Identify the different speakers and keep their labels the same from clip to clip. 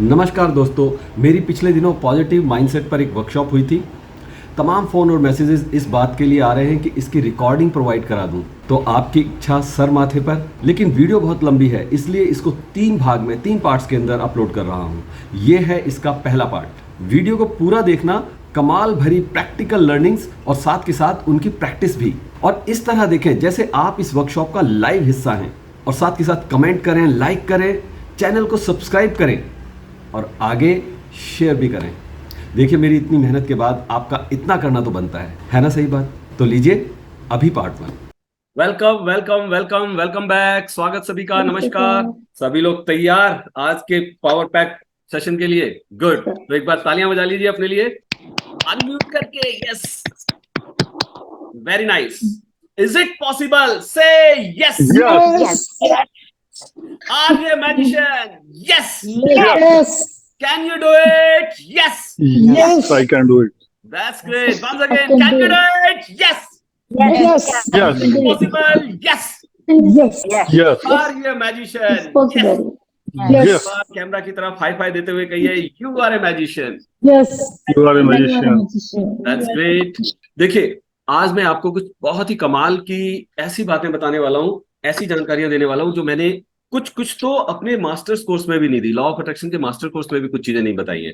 Speaker 1: नमस्कार दोस्तों, मेरी पिछले दिनों पॉजिटिव माइंडसेट पर एक वर्कशॉप हुई थी। तमाम फ़ोन और मैसेजेस इस बात के लिए आ रहे हैं कि इसकी रिकॉर्डिंग प्रोवाइड करा दूं। तो आपकी इच्छा सर माथे पर, लेकिन वीडियो बहुत लंबी है, इसलिए इसको 3 भाग में 3 पार्ट्स के अंदर अपलोड कर रहा हूं। ये है इसका पहला पार्ट। वीडियो को पूरा देखना, कमाल भरी प्रैक्टिकल लर्निंग्स और साथ के साथ उनकी प्रैक्टिस भी। और इस तरह देखें जैसे आप इस वर्कशॉप का लाइव हिस्सा हैं। और साथ के साथ कमेंट करें, लाइक करें, चैनल को सब्सक्राइब करें और आगे शेयर भी करें। देखिए, मेरी इतनी मेहनत के बाद आपका इतना करना तो बनता है ना? सही बात। तो लीजिए अभी part 1। Welcome welcome welcome welcome back. स्वागत सभी का, नमस्कार। सभी लोग तैयार आज के पावर पैक सेशन के लिए? गुड। तो एक बार तालियां बजा लीजिए अपने लिए, अनम्यूट करके। Yes, very nice. Is it possible? Say yes.
Speaker 2: Yes.
Speaker 1: Are you magician? Yes.
Speaker 2: Yes.
Speaker 1: Can you do it? Yes.
Speaker 2: Yes.
Speaker 3: I can do it.
Speaker 1: That's great. Once
Speaker 2: I
Speaker 1: again,
Speaker 2: can
Speaker 1: can
Speaker 2: do
Speaker 1: you
Speaker 2: it.
Speaker 1: do it? Yes.
Speaker 2: Yes. I
Speaker 3: Yes.
Speaker 2: can do it.
Speaker 1: Possible? Yes.
Speaker 2: Yes.
Speaker 3: Yes.
Speaker 1: Are you a
Speaker 2: It's
Speaker 1: magician? Yes.
Speaker 2: possible.
Speaker 3: Yes.
Speaker 2: Yes.
Speaker 1: Camera की तरफ hi fi देते हुए कहिए, you are a magician.
Speaker 2: Yes.
Speaker 3: You are a
Speaker 2: You are a
Speaker 3: magician.
Speaker 2: magician.
Speaker 1: That's great. देखिए, आज मैं आपको कुछ बहुत ही कमाल की ऐसी बातें बताने वाला हूँ, ऐसी जानकारियां देने वाला हूँ जो मैंने कुछ कुछ तो अपने मास्टर्स कोर्स में भी नहीं दी। लॉ ऑफ अट्रैक्शन के मास्टर कोर्स में भी कुछ चीजें नहीं बताई हैं।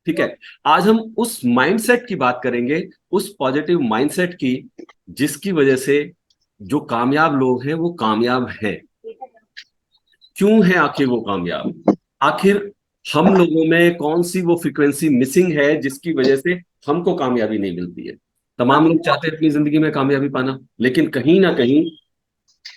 Speaker 1: ठीक है, आज हम उस माइंडसेट की बात करेंगे, उस पॉजिटिव माइंडसेट की, जिसकी वजह से जो कामयाब लोग हैं वो कामयाब हैं। क्यों है आखिर वो कामयाब? आखिर हम लोगों में कौन सी वो फ्रीक्वेंसी मिसिंग है जिसकी वजह से हमको कामयाबी नहीं मिलती है? तमाम लोग चाहते हैं अपनी जिंदगी में कामयाबी पाना, लेकिन कहीं ना कहीं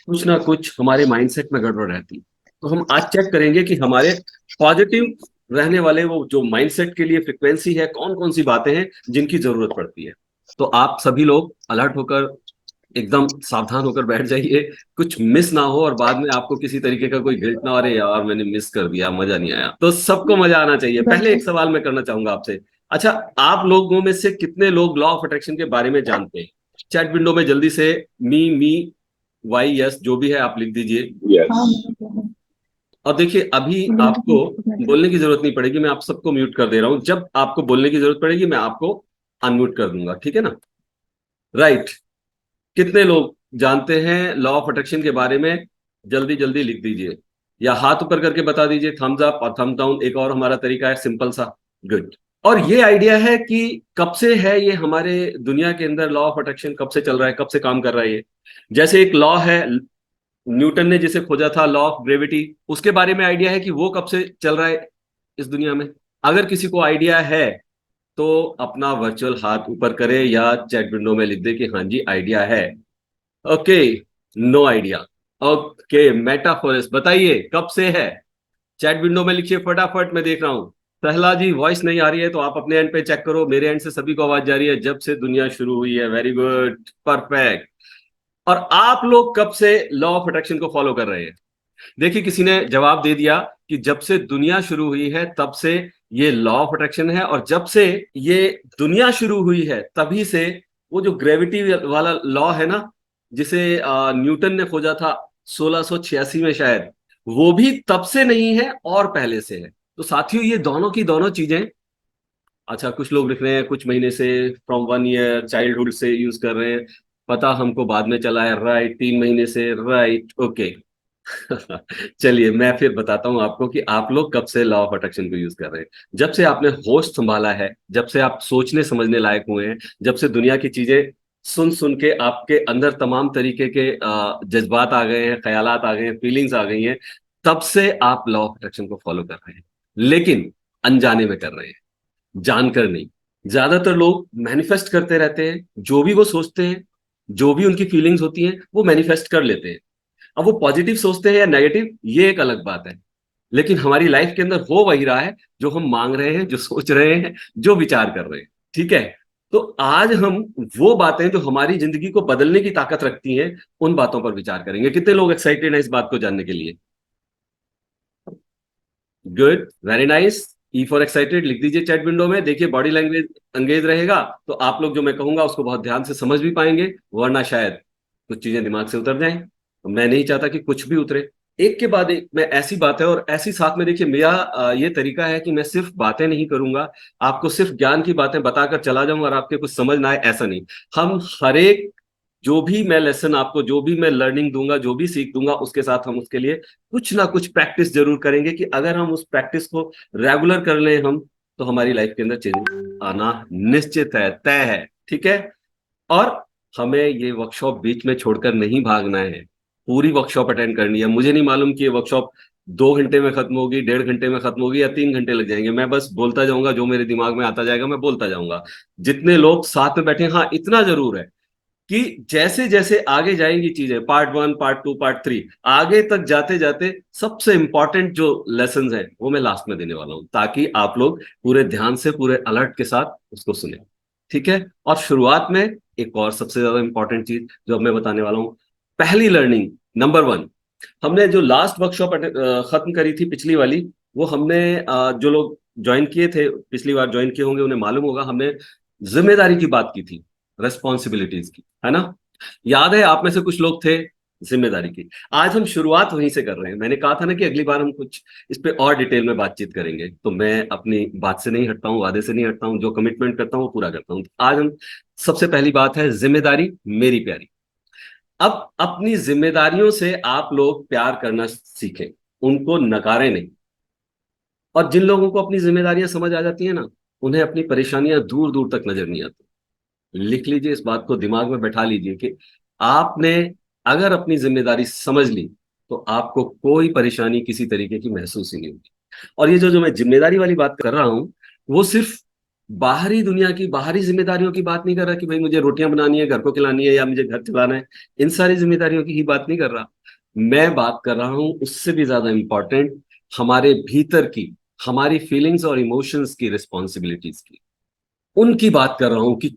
Speaker 1: कुछ ना कुछ हमारे माइंडसेट में गड़बड़ रहती है। तो हम आज चेक करेंगे कि हमारे पॉजिटिव रहने वाले वो जो माइंडसेट के लिए फ्रिक्वेंसी है, कौन कौन सी बातें हैं जिनकी जरूरत पड़ती है। तो आप सभी लोग अलर्ट होकर, एकदम सावधान होकर बैठ जाइए, कुछ मिस ना हो और बाद में आपको किसी तरीके का कोई गिल्ट ना हो, अरे यार मैंने मिस कर दिया, मजा नहीं आया। तो सबको मजा आना चाहिए। पहले एक सवाल मैं करना चाहूंगा आपसे। अच्छा, आप लोगों में से कितने लोग लॉ ऑफ अट्रैक्शन के बारे में जानते हैं? चैट विंडो में जल्दी से मी वाई यस जो भी है आप लिख दीजिए।
Speaker 3: Yes.
Speaker 1: और देखिए, अभी आपको बोलने की जरूरत नहीं पड़ेगी, मैं आप सबको म्यूट कर दे रहा हूं। जब आपको बोलने की जरूरत पड़ेगी मैं आपको अनम्यूट कर दूंगा, ठीक है ना? राइट। कितने लोग जानते हैं लॉ ऑफ अट्रैक्शन के बारे में? जल्दी जल्दी लिख दीजिए या हाथ ऊपर करके बता दीजिए, थम्स अप और थम्स डाउन। एक और हमारा तरीका है सिंपल सा। गुड। और ये आइडिया है कि कब से है ये हमारे दुनिया के अंदर, लॉ ऑफ अट्रैक्शन कब से चल रहा है, कब से काम कर रहा है ये? जैसे एक लॉ है, न्यूटन ने जिसे खोजा था, लॉ ऑफ ग्रेविटी, उसके बारे में आइडिया है कि वो कब से चल रहा है इस दुनिया में? अगर किसी को आइडिया है तो अपना वर्चुअल हाथ ऊपर करे या चैट विंडो में लिख दे कि हाँ जी आइडिया है। Okay, no idea. Okay, metaphors बताइए कब से है? चैट विंडो में लिखिए फटाफट, मैं देख रहा हूं। पहला जी, वॉइस नहीं आ रही है तो आप अपने एंड पे चेक करो। मेरे एंड से सभी को आवाज जा रही है। जब से दुनिया शुरू हुई है। Very good, perfect. और आप लोग कब से लॉ ऑफ अट्रैक्शन को फॉलो कर रहे हैं? देखिए, किसी ने जवाब दे दिया कि जब से दुनिया शुरू हुई है तब से ये लॉ ऑफ अट्रैक्शन है। और जब से ये दुनिया शुरू हुई है तभी से वो जो ग्रेविटी वाला लॉ है ना, जिसे न्यूटन ने खोजा था 1686 में शायद, वो भी तब से नहीं है और पहले से है। तो साथियों, ये दोनों की दोनों चीजें। अच्छा, कुछ लोग लिख रहे हैं कुछ महीने से, फ्रॉम 1 ईयर, चाइल्डहुड से यूज कर रहे हैं। पता हमको बाद में चला है। राइट, 3 महीने से। Right, okay. चलिए मैं फिर बताता हूं आपको कि आप लोग कब से लॉ ऑफ अट्रैक्शन को यूज कर रहे हैं। जब से आपने होश संभाला है, जब से आप सोचने समझने लायक हुए हैं, जब से दुनिया की चीजें सुन सुन के आपके अंदर तमाम तरीके के जज्बात आ गए हैं, ख्यालात आ गए हैं, फीलिंग्स आ गई हैं, तब से आप लॉ ऑफ अट्रैक्शन को फॉलो कर रहे हैं। लेकिन अनजाने में कर रहे हैं, जानकर नहीं। ज्यादातर लोग मैनिफेस्ट करते रहते हैं, जो भी वो सोचते हैं, जो भी उनकी फीलिंग्स होती हैं वो मैनिफेस्ट कर लेते हैं। अब वो पॉजिटिव सोचते हैं या नेगेटिव, ये एक अलग बात है। लेकिन हमारी लाइफ के अंदर हो वही रहा है जो हम मांग रहे हैं, जो सोच रहे हैं, जो विचार कर रहे हैं। ठीक है, तो आज हम वो बातें जो हमारी जिंदगी को बदलने की ताकत रखती हैं, उन बातों पर विचार करेंगे। कितने लोग एक्साइटेड हैं इस बात को जानने के लिए? Good, very nice. E for excited लिख दीजिए चैट विंडो में। देखिए, बॉडी लैंग्वेज अंगेज रहेगा तो आप लोग जो मैं कहूंगा उसको बहुत ध्यान से समझ भी पाएंगे, वरना शायद कुछ चीजें दिमाग से उतर जाएं। तो मैं नहीं चाहता कि कुछ भी उतरे। एक के बाद एक मैं ऐसी बात है, और ऐसी साथ में देखिए मेरा ये तरीका है कि मैं सिर्फ बातें नहीं करूंगा, आपको सिर्फ ज्ञान की बातें बताकर चला जाऊंगा और आपके कुछ समझ ना आए, ऐसा नहीं। हम हर एक जो भी मैं लेसन आपको, जो भी मैं लर्निंग दूंगा, जो भी सीख दूंगा, उसके साथ हम उसके लिए कुछ ना कुछ प्रैक्टिस जरूर करेंगे, कि अगर हम उस प्रैक्टिस को रेगुलर कर लें हम, तो हमारी लाइफ के अंदर चेंज आना निश्चित है, तय है। ठीक है। और हमें ये वर्कशॉप बीच में छोड़कर नहीं भागना है, पूरी वर्कशॉप अटेंड करनी है। मुझे नहीं मालूम कि ये वर्कशॉप 2 घंटे में खत्म होगी, 1.5 घंटे में खत्म होगी, या 3 घंटे लग जाएंगे। मैं बस बोलता जाऊंगा, जो मेरे दिमाग में आता जाएगा मैं बोलता जाऊंगा। जितने लोग साथ में बैठे, हाँ इतना जरूर है कि जैसे जैसे आगे जाएंगी चीजें, पार्ट 1 पार्ट 2 पार्ट 3, आगे तक जाते जाते सबसे इंपॉर्टेंट जो लेसन है वो मैं लास्ट में देने वाला हूं, ताकि आप लोग पूरे ध्यान से, पूरे अलर्ट के साथ उसको सुने। ठीक है। और शुरुआत में एक और सबसे ज्यादा इंपॉर्टेंट चीज जो अब मैं बताने वाला हूं, पहली लर्निंग, नंबर 1। हमने जो लास्ट वर्कशॉप खत्म करी थी पिछली वाली, वो हमने जो लोग ज्वाइन किए थे, पिछली बार ज्वाइन किए होंगे, उन्हें मालूम होगा, हमने जिम्मेदारी की बात की थी, रेस्पॉन्सिबिलिटीज की, है ना। याद है आप में से कुछ लोग थे, जिम्मेदारी की। आज हम शुरुआत वहीं से कर रहे हैं। मैंने कहा था ना कि अगली बार हम कुछ इस पे और डिटेल में बातचीत करेंगे, तो मैं अपनी बात से नहीं हटता हूं, वादे से नहीं हटता हूं, जो कमिटमेंट करता हूं वो पूरा करता हूं। आज हम, सबसे पहली बात है जिम्मेदारी मेरी प्यारी। अब अपनी जिम्मेदारियों से आप लोग प्यार करना सीखें, उनको नकारें नहीं। और जिन लोगों को अपनी जिम्मेदारियां समझ आ जाती है ना, उन्हें अपनी परेशानियां दूर दूर तक नजर नहीं आती। लिख लीजिए, इस बात को दिमाग में बैठा लीजिए कि आपने अगर अपनी जिम्मेदारी समझ ली, तो आपको कोई परेशानी किसी तरीके की महसूस ही नहीं होगी। और ये जो जो मैं जिम्मेदारी वाली बात कर रहा हूं, वो सिर्फ बाहरी दुनिया की, बाहरी जिम्मेदारियों की बात नहीं कर रहा कि भाई मुझे रोटियां बनानी है, घर को खिलानी है, या मुझे घर चलाना है। इन सारी जिम्मेदारियों की ही बात नहीं कर रहा। मैं बात कर रहा हूं उससे भी ज्यादा इंपॉर्टेंट, हमारे भीतर की, हमारी फीलिंग्स और इमोशंस की, रिस्पॉन्सिबिलिटीज की, उनकी बात कर रहा हूं कि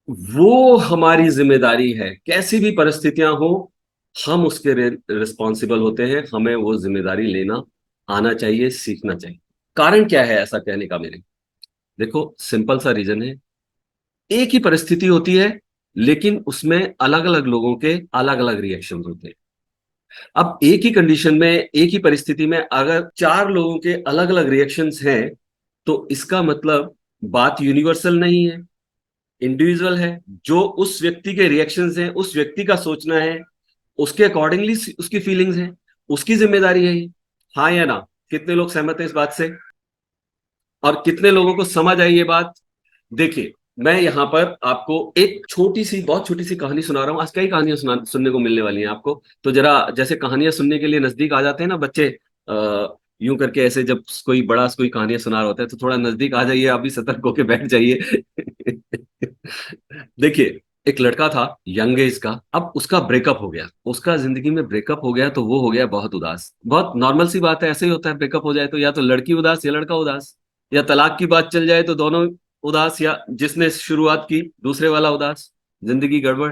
Speaker 1: वो हमारी जिम्मेदारी है। कैसी भी परिस्थितियां हो, हम उसके रिस्पॉन्सिबल होते हैं, हमें वो जिम्मेदारी लेना आना चाहिए, सीखना चाहिए। कारण क्या है ऐसा कहने का मेरे? देखो, सिंपल सा रीजन है। एक ही परिस्थिति होती है, लेकिन उसमें अलग अलग लोगों के अलग अलग रिएक्शन होते हैं। अब एक ही कंडीशन में, एक ही परिस्थिति में अगर 4 लोगों के अलग अलग रिएक्शंस हैं, तो इसका मतलब बात यूनिवर्सल नहीं है, इंडिविजुअल है। जो उस व्यक्ति के रिएक्शंस हैं, उस व्यक्ति का सोचना है, उसके अकॉर्डिंगली उसकी फीलिंग्स हैं, उसकी जिम्मेदारी है ये। हाँ या ना? कितने लोग सहमत हैं इस बात से? और कितने लोगों को समझ आई ये बात? देखिए, मैं यहाँ पर आपको एक छोटी सी, बहुत छोटी सी कहानी सुना रहा हूँ। आज कई कहानियां सुनने को मिलने वाली हैं आपको। तो जरा, जैसे कहानियां सुनने के लिए नजदीक आ जाते हैं ना बच्चे, यूं करके ऐसे, जब कोई बड़ा कोई कहानियां सुना रहा होता है तो थोड़ा नजदीक आ जाइए, आप भी सतर्क होकर बैठ जाइए। देखिए, एक लड़का था, यंग एज का। अब उसका ब्रेकअप हो गया, उसका जिंदगी में ब्रेकअप हो गया, तो वो हो गया बहुत उदास। बहुत नॉर्मल सी बात है, ऐसे ही होता है, ब्रेकअप हो जाए तो या तो लड़की उदास या लड़का उदास, या तलाक की बात चल जाए तो दोनों उदास, या जिसने शुरुआत की दूसरे वाला उदास, जिंदगी गड़बड़,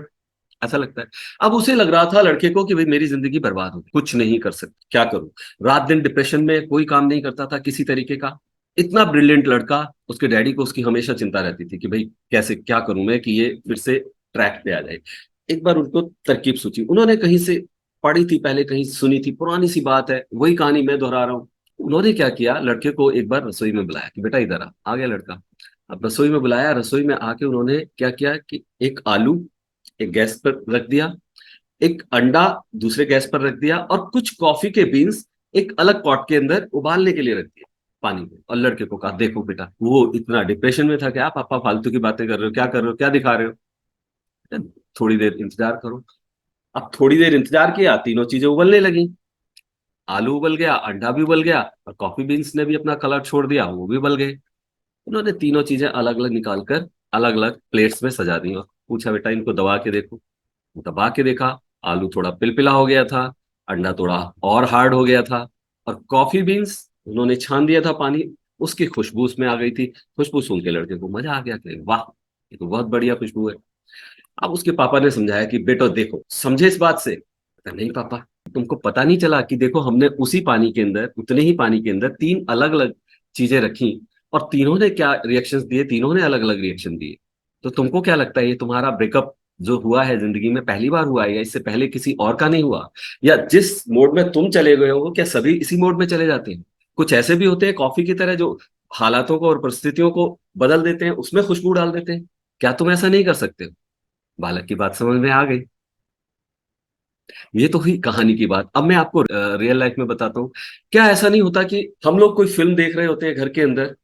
Speaker 1: ऐसा लगता है। अब उसे लग रहा था लड़के को कि भाई मेरी जिंदगी बर्बाद हो गई, कुछ नहीं कर सकता, क्या करूं। रात दिन डिप्रेशन में, कोई काम नहीं करता था किसी तरीके का। इतना ब्रिलियंट लड़का, उसके डैडी को उसकी हमेशा चिंता रहती थी कि भाई कैसे, क्या करूं मैं कि ये फिर से ट्रैक पे आ जाए। एक बार उनको तरकीब सोची, उन्होंने कहीं से पढ़ी थी, पहले कहीं सुनी थी, पुरानी सी बात है, वही कहानी मैं दोहरा रहा हूँ। उन्होंने क्या किया, लड़के को एक बार रसोई में बुलाया कि बेटा इधर आ गया लड़का। अब रसोई में बुलाया, रसोई में आके उन्होंने क्या किया कि एक आलू एक गैस पर रख दिया, एक अंडा दूसरे गैस पर रख दिया, और कुछ कॉफी के बीन्स एक अलग पॉट के अंदर उबालने के लिए रख दिया पानी में। और लड़के को कहा देखो बेटा, वो इतना डिप्रेशन में था कि आप पापा फालतू की बातें कर रहे हो, क्या कर रहे हो, क्या दिखा रहे हो, थोड़ी देर इंतजार करो। अब थोड़ी देर इंतजार किया, तीनों चीजें उबलने लगी। आलू उबल गया, अंडा भी उबल गया, और कॉफी बीन्स ने भी अपना कलर छोड़ दिया, वो भी उबल गए। उन्होंने तीनों चीजें अलग अलग निकालकर अलग अलग प्लेट्स में सजा दी, और पूछा बेटा इनको दबा के देखो। दबा के देखा, आलू थोड़ा पिलपिला हो गया था, अंडा थोड़ा और हार्ड हो गया था, और कॉफी बीन्स उन्होंने छान दिया था पानी, उसकी खुशबू उसमें आ गई थी। खुशबू सुन के लड़के को मजा आ गया कि वाह, ये तो बहुत बढ़िया खुशबू है। अब उसके पापा ने समझाया कि बेटो देखो, समझे इस बात से? कहता, नहीं पापा, तुमको पता नहीं चला कि देखो हमने उसी पानी के अंदर, उतने ही पानी के अंदर 3 अलग अलग चीजें रखी, और तीनों ने क्या रिएक्शंस दिए, तीनों ने अलग अलग रिएक्शन दिए। तो तुमको क्या लगता है ये तुम्हारा ब्रेकअप जो हुआ है जिंदगी में पहली बार हुआ है, या इससे पहले किसी और का नहीं हुआ, या जिस मोड में तुम चले गए हो क्या सभी इसी मोड में चले जाते हैं? कुछ ऐसे भी होते हैं कॉफी की तरह जो हालातों को और परिस्थितियों को बदल देते हैं, उसमें खुशबू डाल देते हैं। क्या तुम ऐसा नहीं कर सकते हो? बालक की बात समझ में आ गई। ये तो हुई कहानी की बात। अब मैं आपको रियल लाइफ में बताता हूँ। क्या ऐसा नहीं होता कि हम लोग कोई फिल्म देख रहे होते हैं घर के अंदर,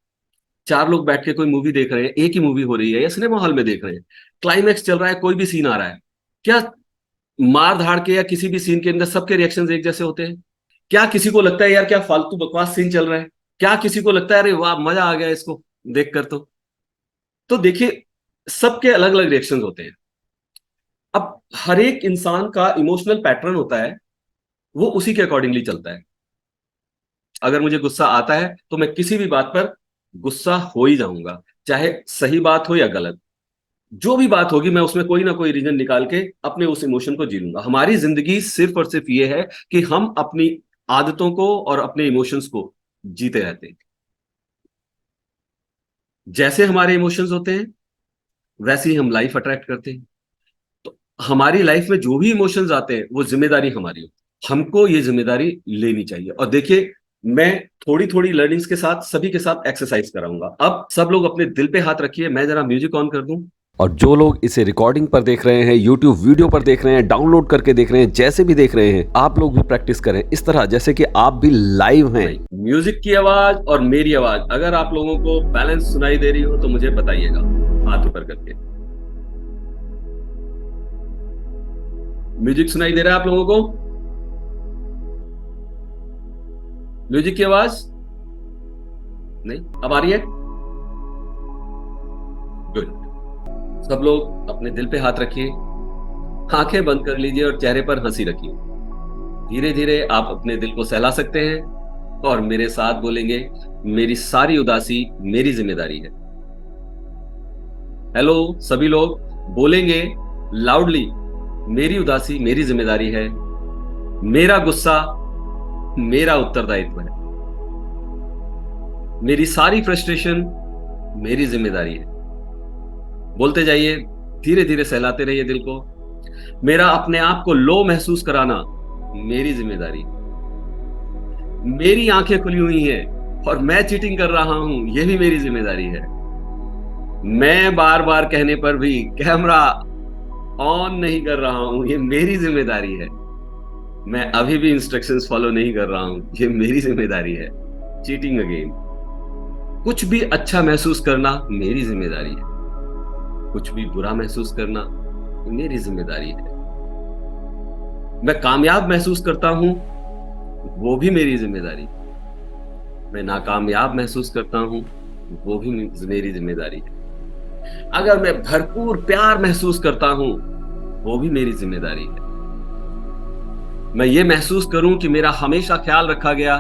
Speaker 1: चार लोग बैठ के कोई मूवी देख रहे हैं, एक ही मूवी हो रही है या सिनेमा हॉल में देख रहे हैं, क्लाइमैक्स चल रहा है, कोई भी सीन आ रहा है, क्या मार धाड़ के या किसी भी सीन के अंदर सबके रिएक्शंस एक जैसे होते हैं? क्या किसी को लगता है यार क्या फालतू बकवास सीन चल रहा है? क्या किसी को लगता है अरे वाह मजा आ गया इसको देखकर? तो देखिए, सबके अलग अलग रिएक्शंस होते हैं। अब हर एक इंसान का इमोशनल पैटर्न होता है, वो उसी के अकॉर्डिंगली चलता है। अगर मुझे गुस्सा आता है तो मैं किसी भी बात पर गुस्सा हो ही जाऊंगा, चाहे सही बात हो या गलत। जो भी बात होगी मैं उसमें कोई ना कोई रीजन निकाल के अपने उस इमोशन को जी लूंगा। हमारी जिंदगी सिर्फ और सिर्फ ये है कि हम अपनी आदतों को और अपने इमोशंस को जीते रहते हैं। जैसे हमारे इमोशंस होते हैं वैसे ही हम लाइफ अट्रैक्ट करते हैं। तो हमारी लाइफ में जो भी इमोशंस आते हैं वो जिम्मेदारी हमारी हो, हमको ये जिम्मेदारी लेनी चाहिए। और देखिए, मैं थोड़ी थोड़ी लर्निंग्स के साथ सभी के साथ एक्सरसाइज कराऊंगा। अब सब लोग अपने दिल पे हाथ रखिए, मैं जरा म्यूजिक ऑन कर दूं।
Speaker 4: और जो लोग इसे रिकॉर्डिंग पर देख रहे हैं, यूट्यूब वीडियो पर देख रहे हैं, डाउनलोड करके देख रहे हैं, जैसे भी देख रहे हैं, आप लोग भी प्रैक्टिस करें इस तरह जैसे कि आप भी लाइव हैं।
Speaker 1: म्यूजिक की आवाज और मेरी आवाज अगर आप लोगों को बैलेंस सुनाई दे रही हो तो मुझे बताइएगा हाथ ऊपर करके। म्यूजिक सुनाई दे रहा है आप लोगों को? म्यूजिक की आवाज नहीं अब आ रही है? गुड। सब लोग अपने दिल पे हाथ रखिए, आंखें बंद कर लीजिए और चेहरे पर हंसी रखिए। धीरे धीरे आप अपने दिल को सहला सकते हैं और मेरे साथ बोलेंगे, मेरी सारी उदासी मेरी जिम्मेदारी है। हेलो सभी लोग बोलेंगे लाउडली, मेरी उदासी मेरी जिम्मेदारी है, मेरा गुस्सा मेरा उत्तरदायित्व है, मेरी सारी फ्रस्ट्रेशन मेरी जिम्मेदारी है। बोलते जाइए, धीरे धीरे सहलाते रहिए दिल को। मेरा अपने आप को लो महसूस कराना मेरी जिम्मेदारी, मेरी आंखें खुली हुई हैं और मैं चीटिंग कर रहा हूं यह भी मेरी जिम्मेदारी है। मैं बार बार कहने पर भी कैमरा ऑन नहीं कर रहा हूं ये मेरी जिम्मेदारी है। मैं अभी भी इंस्ट्रक्शंस फॉलो नहीं कर रहा हूं ये मेरी जिम्मेदारी है। Cheating again. कुछ भी अच्छा महसूस करना मेरी जिम्मेदारी है, कुछ भी बुरा महसूस करना मेरी जिम्मेदारी है। मैं कामयाब महसूस करता हूं वो भी मेरी जिम्मेदारी, मैं नाकामयाब महसूस करता हूं वो भी मेरी जिम्मेदारी है। अगर मैं भरपूर प्यार महसूस करता हूं वो भी मेरी जिम्मेदारी है। मैं ये महसूस करूं कि मेरा हमेशा ख्याल रखा गया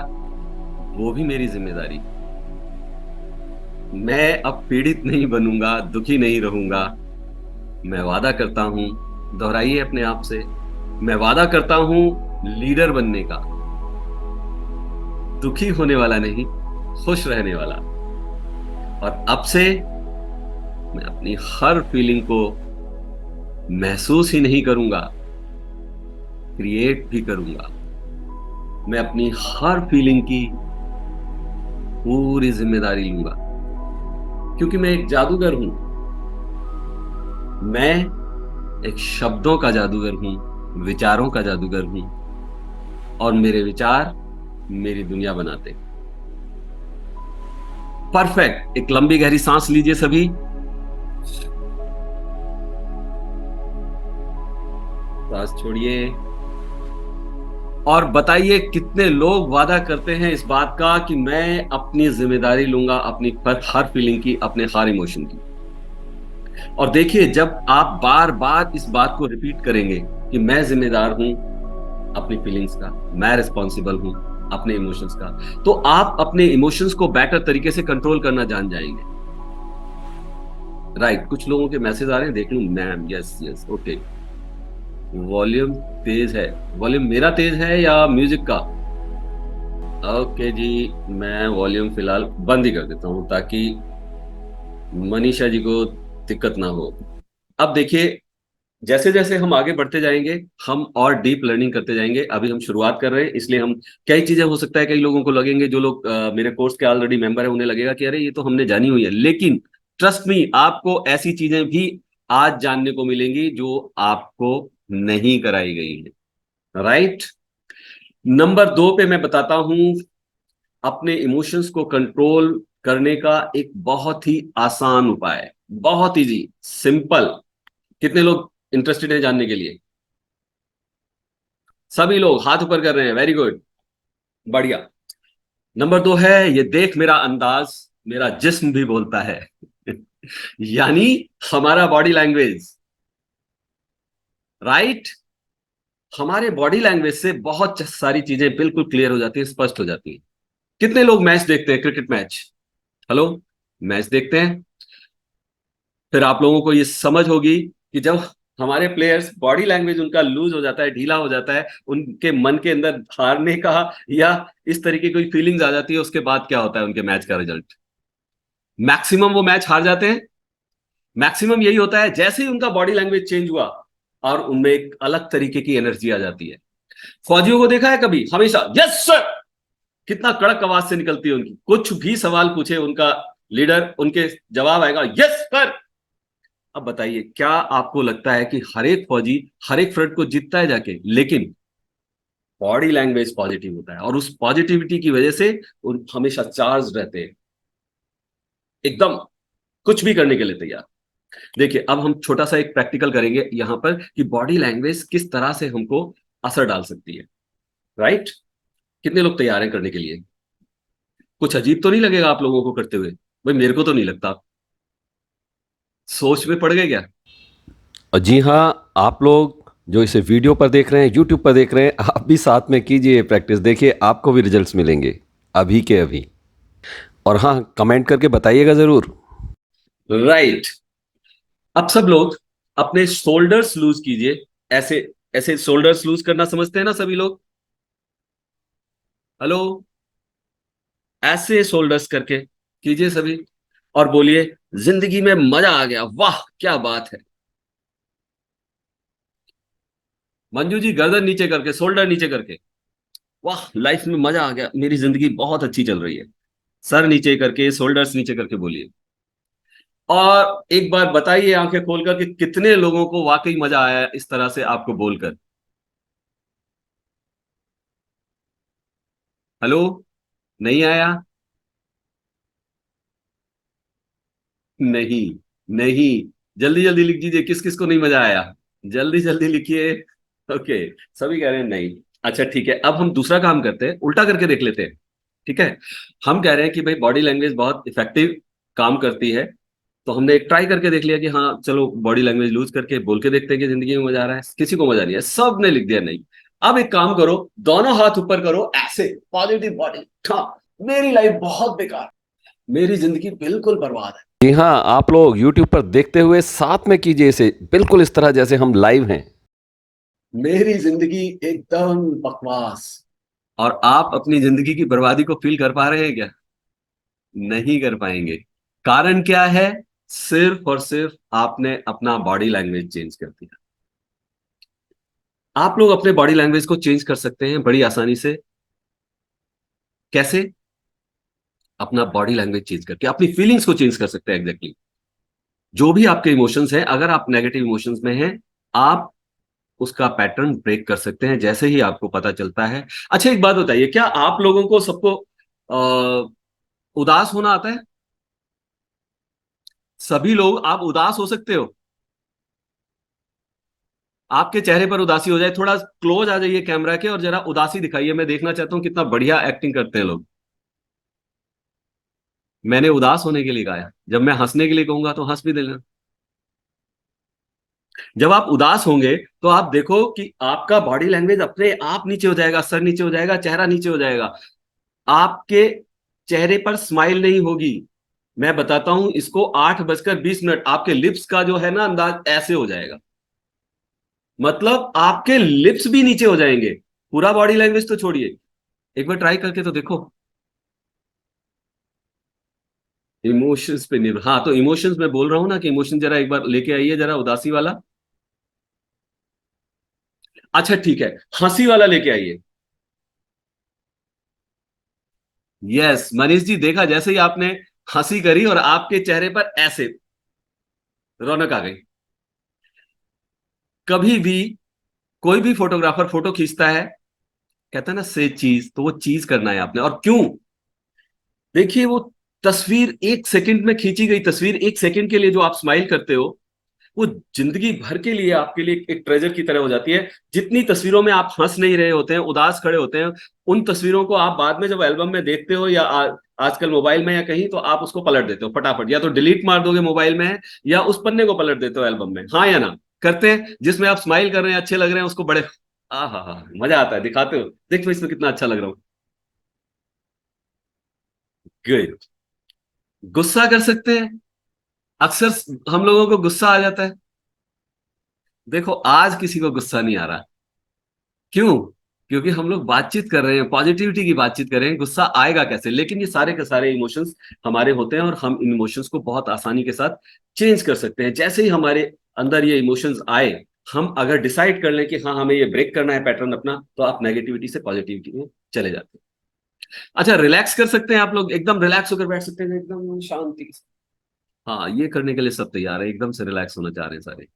Speaker 1: वो भी मेरी जिम्मेदारी है। मैं अब पीड़ित नहीं बनूंगा, दुखी नहीं रहूंगा। मैं वादा करता हूं, दोहराइए अपने आप से, मैं वादा करता हूं लीडर बनने का, दुखी होने वाला नहीं, खुश रहने वाला। और अब से मैं अपनी हर फीलिंग को महसूस ही नहीं करूंगा, क्रिएट भी करूंगा। मैं अपनी हर फीलिंग की पूरी जिम्मेदारी लूंगा, क्योंकि मैं एक जादूगर हूं। मैं एक शब्दों का जादूगर हूं, विचारों का जादूगर हूं, और मेरे विचार मेरी दुनिया बनाते। परफेक्ट। एक लंबी गहरी सांस लीजिए सभी। सांस छोड़िए और बताइए कितने लोग वादा करते हैं इस बात का कि मैं अपनी जिम्मेदारी लूंगा अपनी हर फीलिंग की, अपने हर इमोशन की। और देखिए, जब आप बार बार इस बात को रिपीट करेंगे कि मैं जिम्मेदार हूं अपनी फीलिंग्स का, मैं रिस्पॉन्सिबल हूं अपने इमोशंस का, तो आप अपने इमोशंस को बेटर तरीके से कंट्रोल करना जान जाएंगे। राइट। कुछ लोगों के मैसेज आ रहे हैं, देख लूं ma'am. Yes yes okay. Volume तेज है। वॉल्यूम मेरा तेज है या म्यूजिक का? ओके जी, मैं वॉल्यूम फिलहाल बंद ही कर देता हूं ताकि मनीषा जी को दिक्कत ना हो। अब देखिए, जैसे जैसे हम आगे बढ़ते जाएंगे हम और डीप लर्निंग करते जाएंगे। अभी हम शुरुआत कर रहे हैं, इसलिए हम कई चीजें हो सकता है कई लोगों को लगेंगे, जो लोग मेरे कोर्स के ऑलरेडी मेंबर है उन्हें लगेगा कि अरे ये तो हमने जानी हुई है, लेकिन ट्रस्ट मी आपको ऐसी चीजें भी आज जानने को मिलेंगी जो आपको नहीं कराई गई है। राइट। नंबर 2 पे मैं बताता हूं अपने इमोशंस को कंट्रोल करने का एक बहुत ही आसान उपाय, बहुत इजी सिंपल। कितने लोग इंटरेस्टेड हैं जानने के लिए? सभी लोग हाथ ऊपर कर रहे हैं, वेरी गुड, बढ़िया। नंबर 2 है, ये देख मेरा अंदाज, मेरा जिस्म भी बोलता है। यानी हमारा बॉडी लैंग्वेज। राइट। हमारे बॉडी लैंग्वेज से बहुत सारी चीजें बिल्कुल क्लियर हो जाती है, स्पष्ट हो जाती है। कितने लोग मैच देखते हैं, क्रिकेट मैच? हेलो, मैच देखते हैं? फिर आप लोगों को ये समझ होगी कि जब हमारे प्लेयर्स बॉडी लैंग्वेज उनका लूज हो जाता है, ढीला हो जाता है, उनके मन के अंदर हारने का या इस तरीके की कोई फीलिंग्स आ जाती है, उसके बाद क्या होता है उनके मैच का रिजल्ट? मैक्सिमम वो मैच हार जाते हैं। मैक्सिमम यही होता है, जैसे ही उनका बॉडी लैंग्वेज चेंज हुआ और उनमें एक अलग तरीके की एनर्जी आ जाती है। फौजियों को देखा है कभी? हमेशा यस सर, कितना कड़क आवाज से निकलती है उनकी। कुछ भी सवाल पूछे उनका लीडर, उनके जवाब आएगा यस सर। अब बताइए, क्या आपको लगता है कि हर एक फौजी हर एक फ्रंट को जीतता है जाके? लेकिन बॉडी लैंग्वेज पॉजिटिव होता है और उस पॉजिटिविटी की वजह से उन हमेशा चार्ज रहते हैं, एकदम कुछ भी करने के लिए तैयार। देखिए, अब हम छोटा सा एक प्रैक्टिकल करेंगे यहां पर कि बॉडी लैंग्वेज किस तरह से हमको असर डाल सकती है। राइट। कितने लोग तैयार हैं करने के लिए? कुछ अजीब तो नहीं लगेगा आप लोगों को करते हुए? भाई मेरे को तो नहीं लगता। सोच में पड़ गए क्या?
Speaker 4: और जी हाँ, आप लोग जो इसे वीडियो पर देख रहे हैं, यूट्यूब पर देख रहे हैं, आप भी साथ में कीजिए ये प्रैक्टिस। देखिए आपको भी रिजल्ट्स मिलेंगे अभी के अभी। और हाँ, कमेंट करके बताइएगा ज़रूर।
Speaker 1: राइट। अब सब लोग अपने शोल्डर्स लूज कीजिए। ऐसे ऐसे शोल्डर्स लूज करना समझते हैं ना सभी लोग? हेलो, ऐसे शोल्डर्स करके कीजिए सभी और बोलिए जिंदगी में मजा आ गया, वाह क्या बात है। मंजू जी गर्दन नीचे करके, शोल्डर नीचे करके, वाह लाइफ में मजा आ गया, मेरी जिंदगी बहुत अच्छी चल रही है। सर नीचे करके, शोल्डर्स नीचे करके बोलिए। और एक बार बताइए आंखें खोलकर कि कितने लोगों को वाकई मजा आया इस तरह से आपको बोलकर? हेलो, नहीं आया? नहीं, नहीं, जल्दी जल्दी लिख दीजिए, किस किस को नहीं मजा आया? जल्दी जल्दी लिखिए। ओके, सभी कह रहे हैं नहीं। अच्छा ठीक है, अब हम दूसरा काम करते हैं, उल्टा करके देख लेते हैं। ठीक है, हम कह रहे हैं कि भाई बॉडी लैंग्वेज बहुत इफेक्टिव काम करती है, तो हमने एक ट्राई करके देख लिया कि हाँ चलो बॉडी लैंग्वेज लूज करके बोल के देखते हैं कि जिंदगी में मजा आ रहा है। किसी को मजा नहीं है, सब ने लिख दिया नहीं। अब एक काम करो, दोनों हाथ ऊपर करो ऐसे, पॉजिटिव बॉडी। हाँ, मेरी लाइफ बहुत बेकार, मेरी जिंदगी बिल्कुल बर्बाद है।
Speaker 4: जी हाँ, आप लोग यूट्यूब पर देखते हुए साथ में कीजिए इसे, बिल्कुल इस तरह जैसे हम लाइव हैं।
Speaker 1: मेरी जिंदगी एकदम बकवास। और आप अपनी जिंदगी की बर्बादी को फील कर पा रहे हैं क्या? नहीं कर पाएंगे। कारण क्या है? सिर्फ और सिर्फ आपने अपना बॉडी लैंग्वेज चेंज कर दिया। आप लोग अपने बॉडी लैंग्वेज को चेंज कर सकते हैं बड़ी आसानी से। कैसे? अपना बॉडी लैंग्वेज चेंज करके अपनी फीलिंग्स को चेंज कर सकते हैं। एग्जैक्टली जो भी आपके इमोशंस हैं, अगर आप नेगेटिव इमोशंस में हैं, आप उसका पैटर्न ब्रेक कर सकते हैं जैसे ही आपको पता चलता है। अच्छा एक बात बताइए, क्या आप लोगों को सबको उदास होना आता है? सभी लोग आप उदास हो सकते हो? आपके चेहरे पर उदासी हो जाए, थोड़ा क्लोज आ जाइए कैमरा के और जरा उदासी दिखाइए, मैं देखना चाहता हूं कितना बढ़िया एक्टिंग करते हैं लोग। मैंने उदास होने के लिए कहा है, जब मैं हंसने के लिए कहूंगा तो हंस भी देना। जब आप उदास होंगे तो आप देखो कि आपका बॉडी लैंग्वेज अपने आप नीचे हो जाएगा, सर नीचे हो जाएगा, चेहरा नीचे हो जाएगा। आपके चेहरे पर स्माइल नहीं होगी। मैं बताता हूं इसको, 8:20 आपके लिप्स का जो है ना अंदाज ऐसे हो जाएगा, मतलब आपके लिप्स भी नीचे हो जाएंगे। पूरा बॉडी लैंग्वेज तो छोड़िए, एक बार ट्राई करके तो देखो। इमोशंस पे निर्भर, हाँ तो इमोशंस मैं बोल रहा हूं ना कि इमोशन जरा एक बार लेके आइए, जरा उदासी वाला। अच्छा ठीक है, हंसी वाला लेके आइए। यस मनीष जी, देखा जैसे ही आपने हंसी करी और आपके चेहरे पर ऐसे रौनक आ गई। कभी भी कोई भी फोटोग्राफर फोटो खींचता है, कहता है ना से चीज, तो वो चीज करना है आपने। और क्यों? देखिए वो तस्वीर, 1 सेकंड में खींची गई तस्वीर, 1 सेकंड के लिए जो आप स्माइल करते हो, वो जिंदगी भर के लिए आपके लिए एक ट्रेजर की तरह हो जाती है। जितनी तस्वीरों में आप हंस नहीं रहे होते हैं, उदास खड़े होते हैं, उन तस्वीरों को आप बाद में जब एल्बम में देखते हो या आजकल मोबाइल में या कहीं, तो आप उसको पलट देते हो फटाफट, या तो डिलीट मार दोगे मोबाइल में, या उस पन्ने को पलट देते हो एल्बम में। हाँ या ना? करते हैं, जिसमें आप स्माइल कर रहे हैं, अच्छे लग रहे हैं, उसको बड़े आ हा मजा आता है, दिखाते हो, देखो इसमें कितना अच्छा लग रहा हूँ। गुड। गुस्सा कर सकते हैं, अक्सर हम लोगों को गुस्सा आ जाता है। देखो आज किसी को गुस्सा नहीं आ रहा, क्यों? क्योंकि हम लोग बातचीत कर रहे हैं, पॉजिटिविटी की बातचीत कर रहे हैं, गुस्सा आएगा कैसे? लेकिन ये सारे के सारे इमोशंस हमारे होते हैं, और हम इन इमोशंस को बहुत आसानी के साथ चेंज कर सकते हैं। जैसे ही हमारे अंदर ये इमोशंस आए, हम अगर डिसाइड कर लें कि हाँ हमें ये ब्रेक करना है पैटर्न अपना, तो आप नेगेटिविटी से पॉजिटिविटी में चले जाते हैं। अच्छा, रिलैक्स कर सकते हैं आप लोग, एकदम रिलैक्स होकर बैठ सकते हैं एकदम शांति के साथ। हाँ, ये करने के लिए सब तैयार है, एकदम से रिलैक्स होना चाह रहे हैं सारे।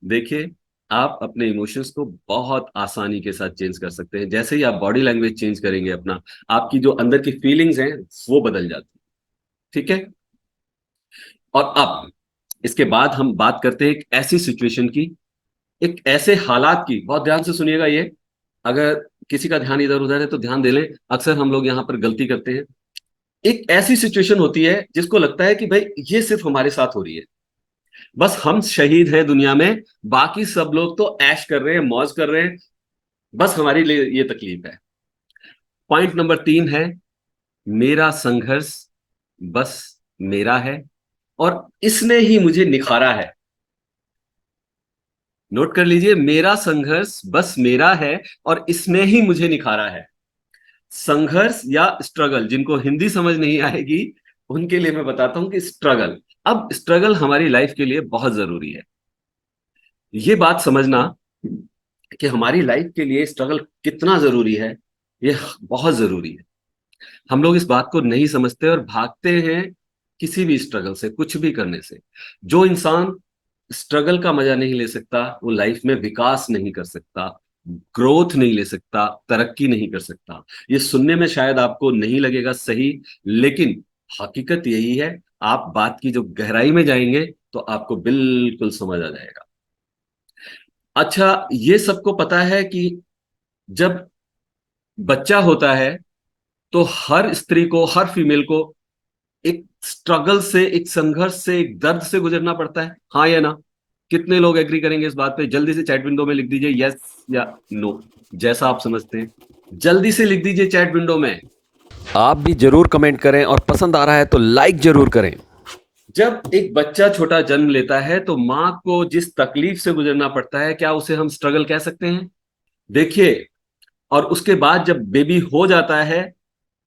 Speaker 1: देखिए, आप अपने इमोशंस को बहुत आसानी के साथ चेंज कर सकते हैं। जैसे ही आप बॉडी लैंग्वेज चेंज करेंगे अपना, आपकी जो अंदर की फीलिंग्स हैं वो बदल जाती है। ठीक है? और अब इसके बाद हम बात करते हैं एक ऐसी सिचुएशन की, एक ऐसे हालात की। बहुत ध्यान से सुनिएगा ये, अगर किसी का ध्यान इधर उधर है तो ध्यान दे लें, अक्सर हम लोग यहाँ पर गलती करते हैं। एक ऐसी सिचुएशन होती है जिसको लगता है कि भाई ये सिर्फ हमारे साथ हो रही है, बस हम शहीद हैं दुनिया में, बाकी सब लोग तो ऐश कर रहे हैं, मौज कर रहे हैं, बस हमारे लिए ये तकलीफ है। पॉइंट नंबर 3 है, मेरा संघर्ष बस मेरा है और इसने ही मुझे निखारा है। नोट कर लीजिए, मेरा संघर्ष बस मेरा है और इसने ही मुझे निखारा है। संघर्ष या स्ट्रगल, जिनको हिंदी समझ नहीं आएगी उनके लिए मैं बताता हूं कि स्ट्रगल, अब स्ट्रगल हमारी लाइफ के लिए बहुत जरूरी है। ये बात समझना कि हमारी लाइफ के लिए स्ट्रगल कितना जरूरी है, ये बहुत जरूरी है। हम लोग इस बात को नहीं समझते और भागते हैं किसी भी स्ट्रगल से, कुछ भी करने से। जो इंसान स्ट्रगल का मजा नहीं ले सकता, वो लाइफ में विकास नहीं कर सकता, ग्रोथ नहीं ले सकता, तरक्की नहीं कर सकता। ये सुनने में शायद आपको नहीं लगेगा सही, लेकिन हकीकत यही है। आप बात की जो गहराई में जाएंगे तो आपको बिल्कुल समझ आ जाएगा। अच्छा, ये सबको पता है कि जब बच्चा होता है तो हर स्त्री को, हर फीमेल को एक स्ट्रगल से, एक संघर्ष से, एक दर्द से गुजरना पड़ता है। हाँ या ना? कितने लोग एग्री करेंगे इस बात पे? जल्दी से चैट विंडो में लिख दीजिए यस या नो, जैसा आप समझते हैं। जल्दी से लिख दीजिए चैट विंडो में।
Speaker 4: आप भी जरूर कमेंट करें और पसंद आ रहा है तो लाइक जरूर करें।
Speaker 1: जब एक बच्चा छोटा जन्म लेता है तो मां को जिस तकलीफ से गुजरना पड़ता है, क्या उसे हम स्ट्रगल कह सकते हैं? देखिए, और उसके बाद जब बेबी हो जाता है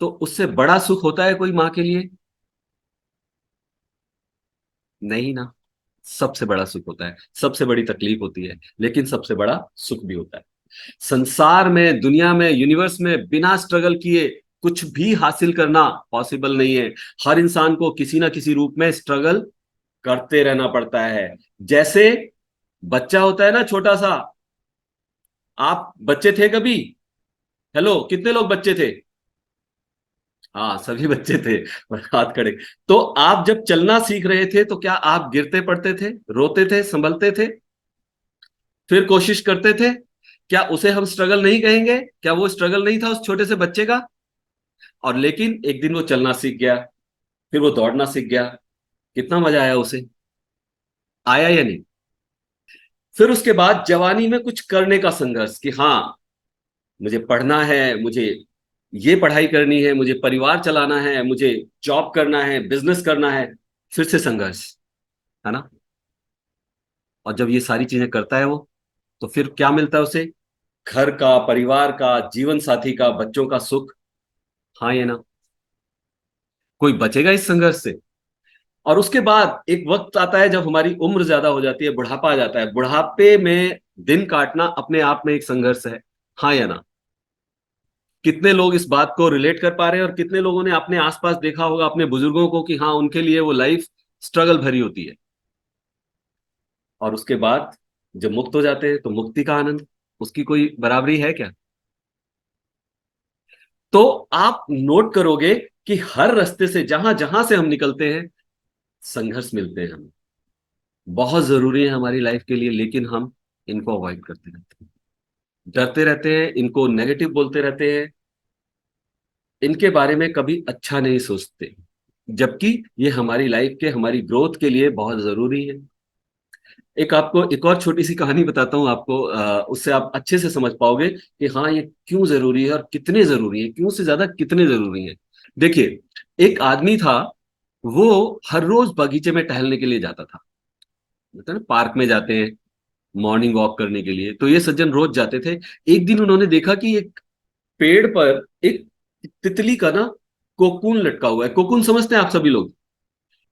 Speaker 1: तो उससे बड़ा सुख होता है कोई मां के लिए? नहीं ना। सबसे बड़ा सुख होता है, सबसे बड़ी तकलीफ होती है, लेकिन सबसे बड़ा सुख भी होता है। संसार में, दुनिया में, यूनिवर्स में बिना स्ट्रगल किए कुछ भी हासिल करना पॉसिबल नहीं है। हर इंसान को किसी ना किसी रूप में स्ट्रगल करते रहना पड़ता है। जैसे बच्चा होता है ना छोटा सा, आप बच्चे थे कभी? हेलो, कितने लोग बच्चे थे? हाँ, सभी बच्चे थे और हाथ खड़े। तो आप जब चलना सीख रहे थे तो क्या आप गिरते पड़ते थे, रोते थे, संभलते थे, फिर कोशिश करते थे? क्या उसे हम स्ट्रगल नहीं कहेंगे? क्या वो स्ट्रगल नहीं था उस छोटे से बच्चे का? और लेकिन एक दिन वो चलना सीख गया, फिर वो दौड़ना सीख गया, कितना मजा आया उसे? आया या नहीं? फिर उसके बाद जवानी में कुछ करने का संघर्ष कि हाँ मुझे पढ़ना है, मुझे ये पढ़ाई करनी है, मुझे परिवार चलाना है, मुझे जॉब करना है, बिजनेस करना है, फिर से संघर्ष, है ना? और जब ये सारी चीजें करता है वो, तो फिर क्या मिलता है उसे? घर का, परिवार का, जीवन साथी का, बच्चों का सुख। हाँ या ना? कोई बचेगा इस संघर्ष से? और उसके बाद एक वक्त आता है जब हमारी उम्र ज्यादा हो जाती है, बुढ़ापा आ जाता है। बुढ़ापे में दिन काटना अपने आप में एक संघर्ष है, हाँ या ना? कितने लोग इस बात को रिलेट कर पा रहे हैं, और कितने लोगों ने अपने आसपास देखा होगा अपने बुजुर्गों को कि हाँ, उनके लिए वो लाइफ स्ट्रगल भरी होती है। और उसके बाद जब मुक्त हो जाते हैं तो मुक्ति का आनंद, उसकी कोई बराबरी है क्या? तो आप नोट करोगे कि हर रास्ते से, जहां जहां से हम निकलते हैं, संघर्ष मिलते हैं हमें, बहुत जरूरी है हमारी लाइफ के लिए, लेकिन हम इनको अवॉइड करते रहते हैं, डरते रहते हैं, इनको नेगेटिव बोलते रहते हैं, इनके बारे में कभी अच्छा नहीं सोचते, जबकि ये हमारी लाइफ के, हमारी ग्रोथ के लिए बहुत जरूरी है। एक आपको एक और छोटी सी कहानी बताता हूं आपको, उससे आप अच्छे से समझ पाओगे कि हाँ, ये क्यों जरूरी है और कितने जरूरी है, क्यों से ज्यादा कितने जरूरी है। देखिए, एक आदमी था, वो हर रोज बगीचे में टहलने के लिए जाता था। मतलब ना, पार्क में जाते हैं मॉर्निंग वॉक करने के लिए, तो ये सज्जन रोज जाते थे। एक दिन उन्होंने देखा कि एक पेड़ पर एक तितली का ना कोकून लटका हुआ है। कोकून समझते हैं आप सभी लोग,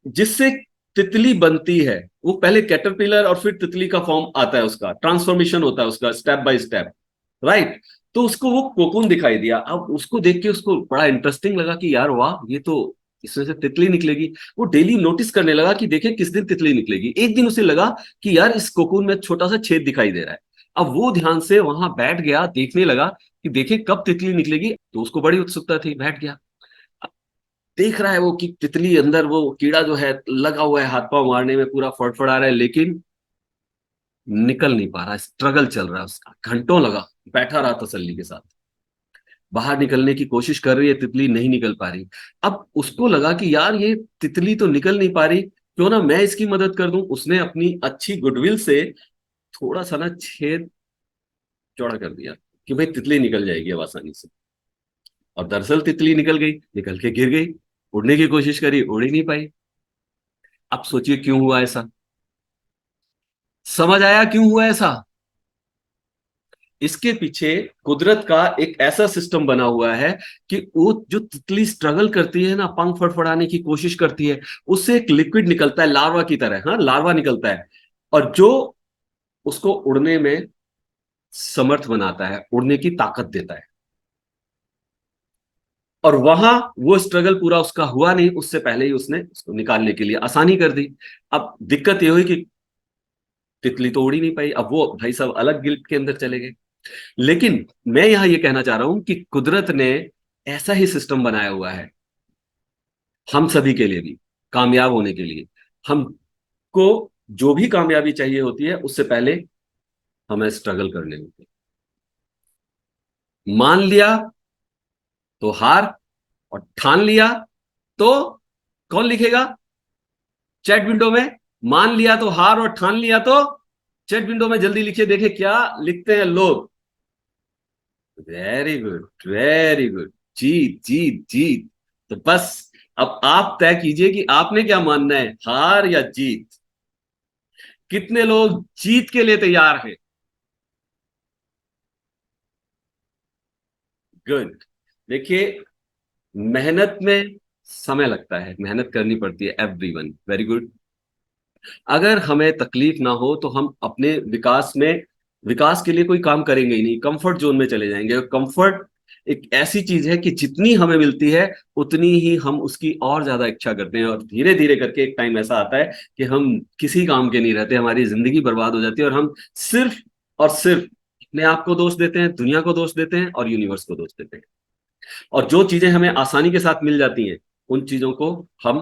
Speaker 1: जिससे तितली बनती है। वो पहले कैटरपिलर और फिर तितली का फॉर्म आता है, उसका ट्रांसफॉर्मेशन होता है उसका, स्टेप बाय स्टेप, राइट? तो उसको वो कोकून दिखाई दिया। अब उसको देख के उसको बड़ा इंटरेस्टिंग लगा कि यार वाह, ये तो, इसमें से तितली निकलेगी। वो डेली नोटिस करने लगा कि देखे किस दिन तितली निकलेगी। एक दिन उसे लगा कि यार, इस कोकून में छोटा सा छेद दिखाई दे रहा है। अब वो ध्यान से वहां बैठ गया, देखने लगा कि देखे कब तितली निकलेगी। तो उसको बड़ी उत्सुकता थी, बैठ गया, देख रहा है वो कि तितली अंदर, वो कीड़ा जो है लगा हुआ है, हाथ पांव मारने में पूरा फड़फड़ा रहा है, लेकिन निकल नहीं पा रहा, स्ट्रगल चल रहा है उसका। घंटों लगा, बैठा रहा तसल्ली के साथ, बाहर निकलने की कोशिश कर रही है तितली, नहीं निकल पा रही। अब उसको लगा कि यार, ये तितली तो निकल नहीं पा रही, क्यों ना मैं इसकी मदद कर दूं। उसने अपनी अच्छी गुडविल से थोड़ा सा ना छेद चौड़ा कर दिया कि भाई तितली निकल जाएगी अब आसानी से। और दरअसल तितली निकल गई, निकल के गिर गई, उड़ने की कोशिश करी, उड़ ही नहीं पाई। अब सोचिए क्यों हुआ ऐसा? समझ आया क्यों हुआ ऐसा? इसके पीछे कुदरत का एक ऐसा सिस्टम बना हुआ है कि वो जो तितली स्ट्रगल करती है ना, पंख फड़फड़ाने की कोशिश करती है, उससे एक लिक्विड निकलता है लार्वा की तरह, हाँ, लार्वा निकलता है, और जो उसको उड़ने में समर्थ बनाता है, उड़ने की ताकत देता है। और वहां वो स्ट्रगल पूरा उसका हुआ नहीं, उससे पहले ही उसने उसको निकालने के लिए आसानी कर दी। अब दिक्कत ये हुई कि तितली तो उड़ ही नहीं पाई। अब वो भाई साहब अलग गिल्ट के अंदर चले गए। लेकिन मैं यहां ये कहना चाह रहा हूं कि कुदरत ने ऐसा ही सिस्टम बनाया हुआ है हम सभी के लिए भी, कामयाब होने के लिए। हमको जो भी कामयाबी चाहिए होती है, उससे पहले हमें स्ट्रगल करने होते हैं। मान लिया तो हार, और ठान लिया तो, कौन लिखेगा चैट विंडो में? मान लिया तो हार, और ठान लिया तो, चैट विंडो में जल्दी लिखिए, देखे क्या लिखते हैं लोग। Very good, very good. जीत जीत जीत। तो बस अब आप तय कीजिए कि आपने क्या मानना है, हार या जीत? कितने लोग जीत के लिए तैयार हैं? गुड। देखिए, मेहनत में समय लगता है, मेहनत करनी पड़ती है, एवरीवन, वेरी गुड। अगर हमें तकलीफ ना हो तो हम अपने विकास के लिए कोई काम करेंगे ही नहीं, कंफर्ट जोन में चले जाएंगे। और कंफर्ट एक ऐसी चीज है कि जितनी हमें मिलती है, उतनी ही हम उसकी और ज्यादा इच्छा करते हैं, और धीरे धीरे करके एक टाइम ऐसा आता है कि हम किसी काम के नहीं रहते, हमारी जिंदगी बर्बाद हो जाती है, और हम सिर्फ और सिर्फ अपने आप को दोष देते हैं, दुनिया को दोष देते हैं, और यूनिवर्स को दोष देते हैं। और जो चीजें हमें आसानी के साथ मिल जाती हैं, उन चीजों को हम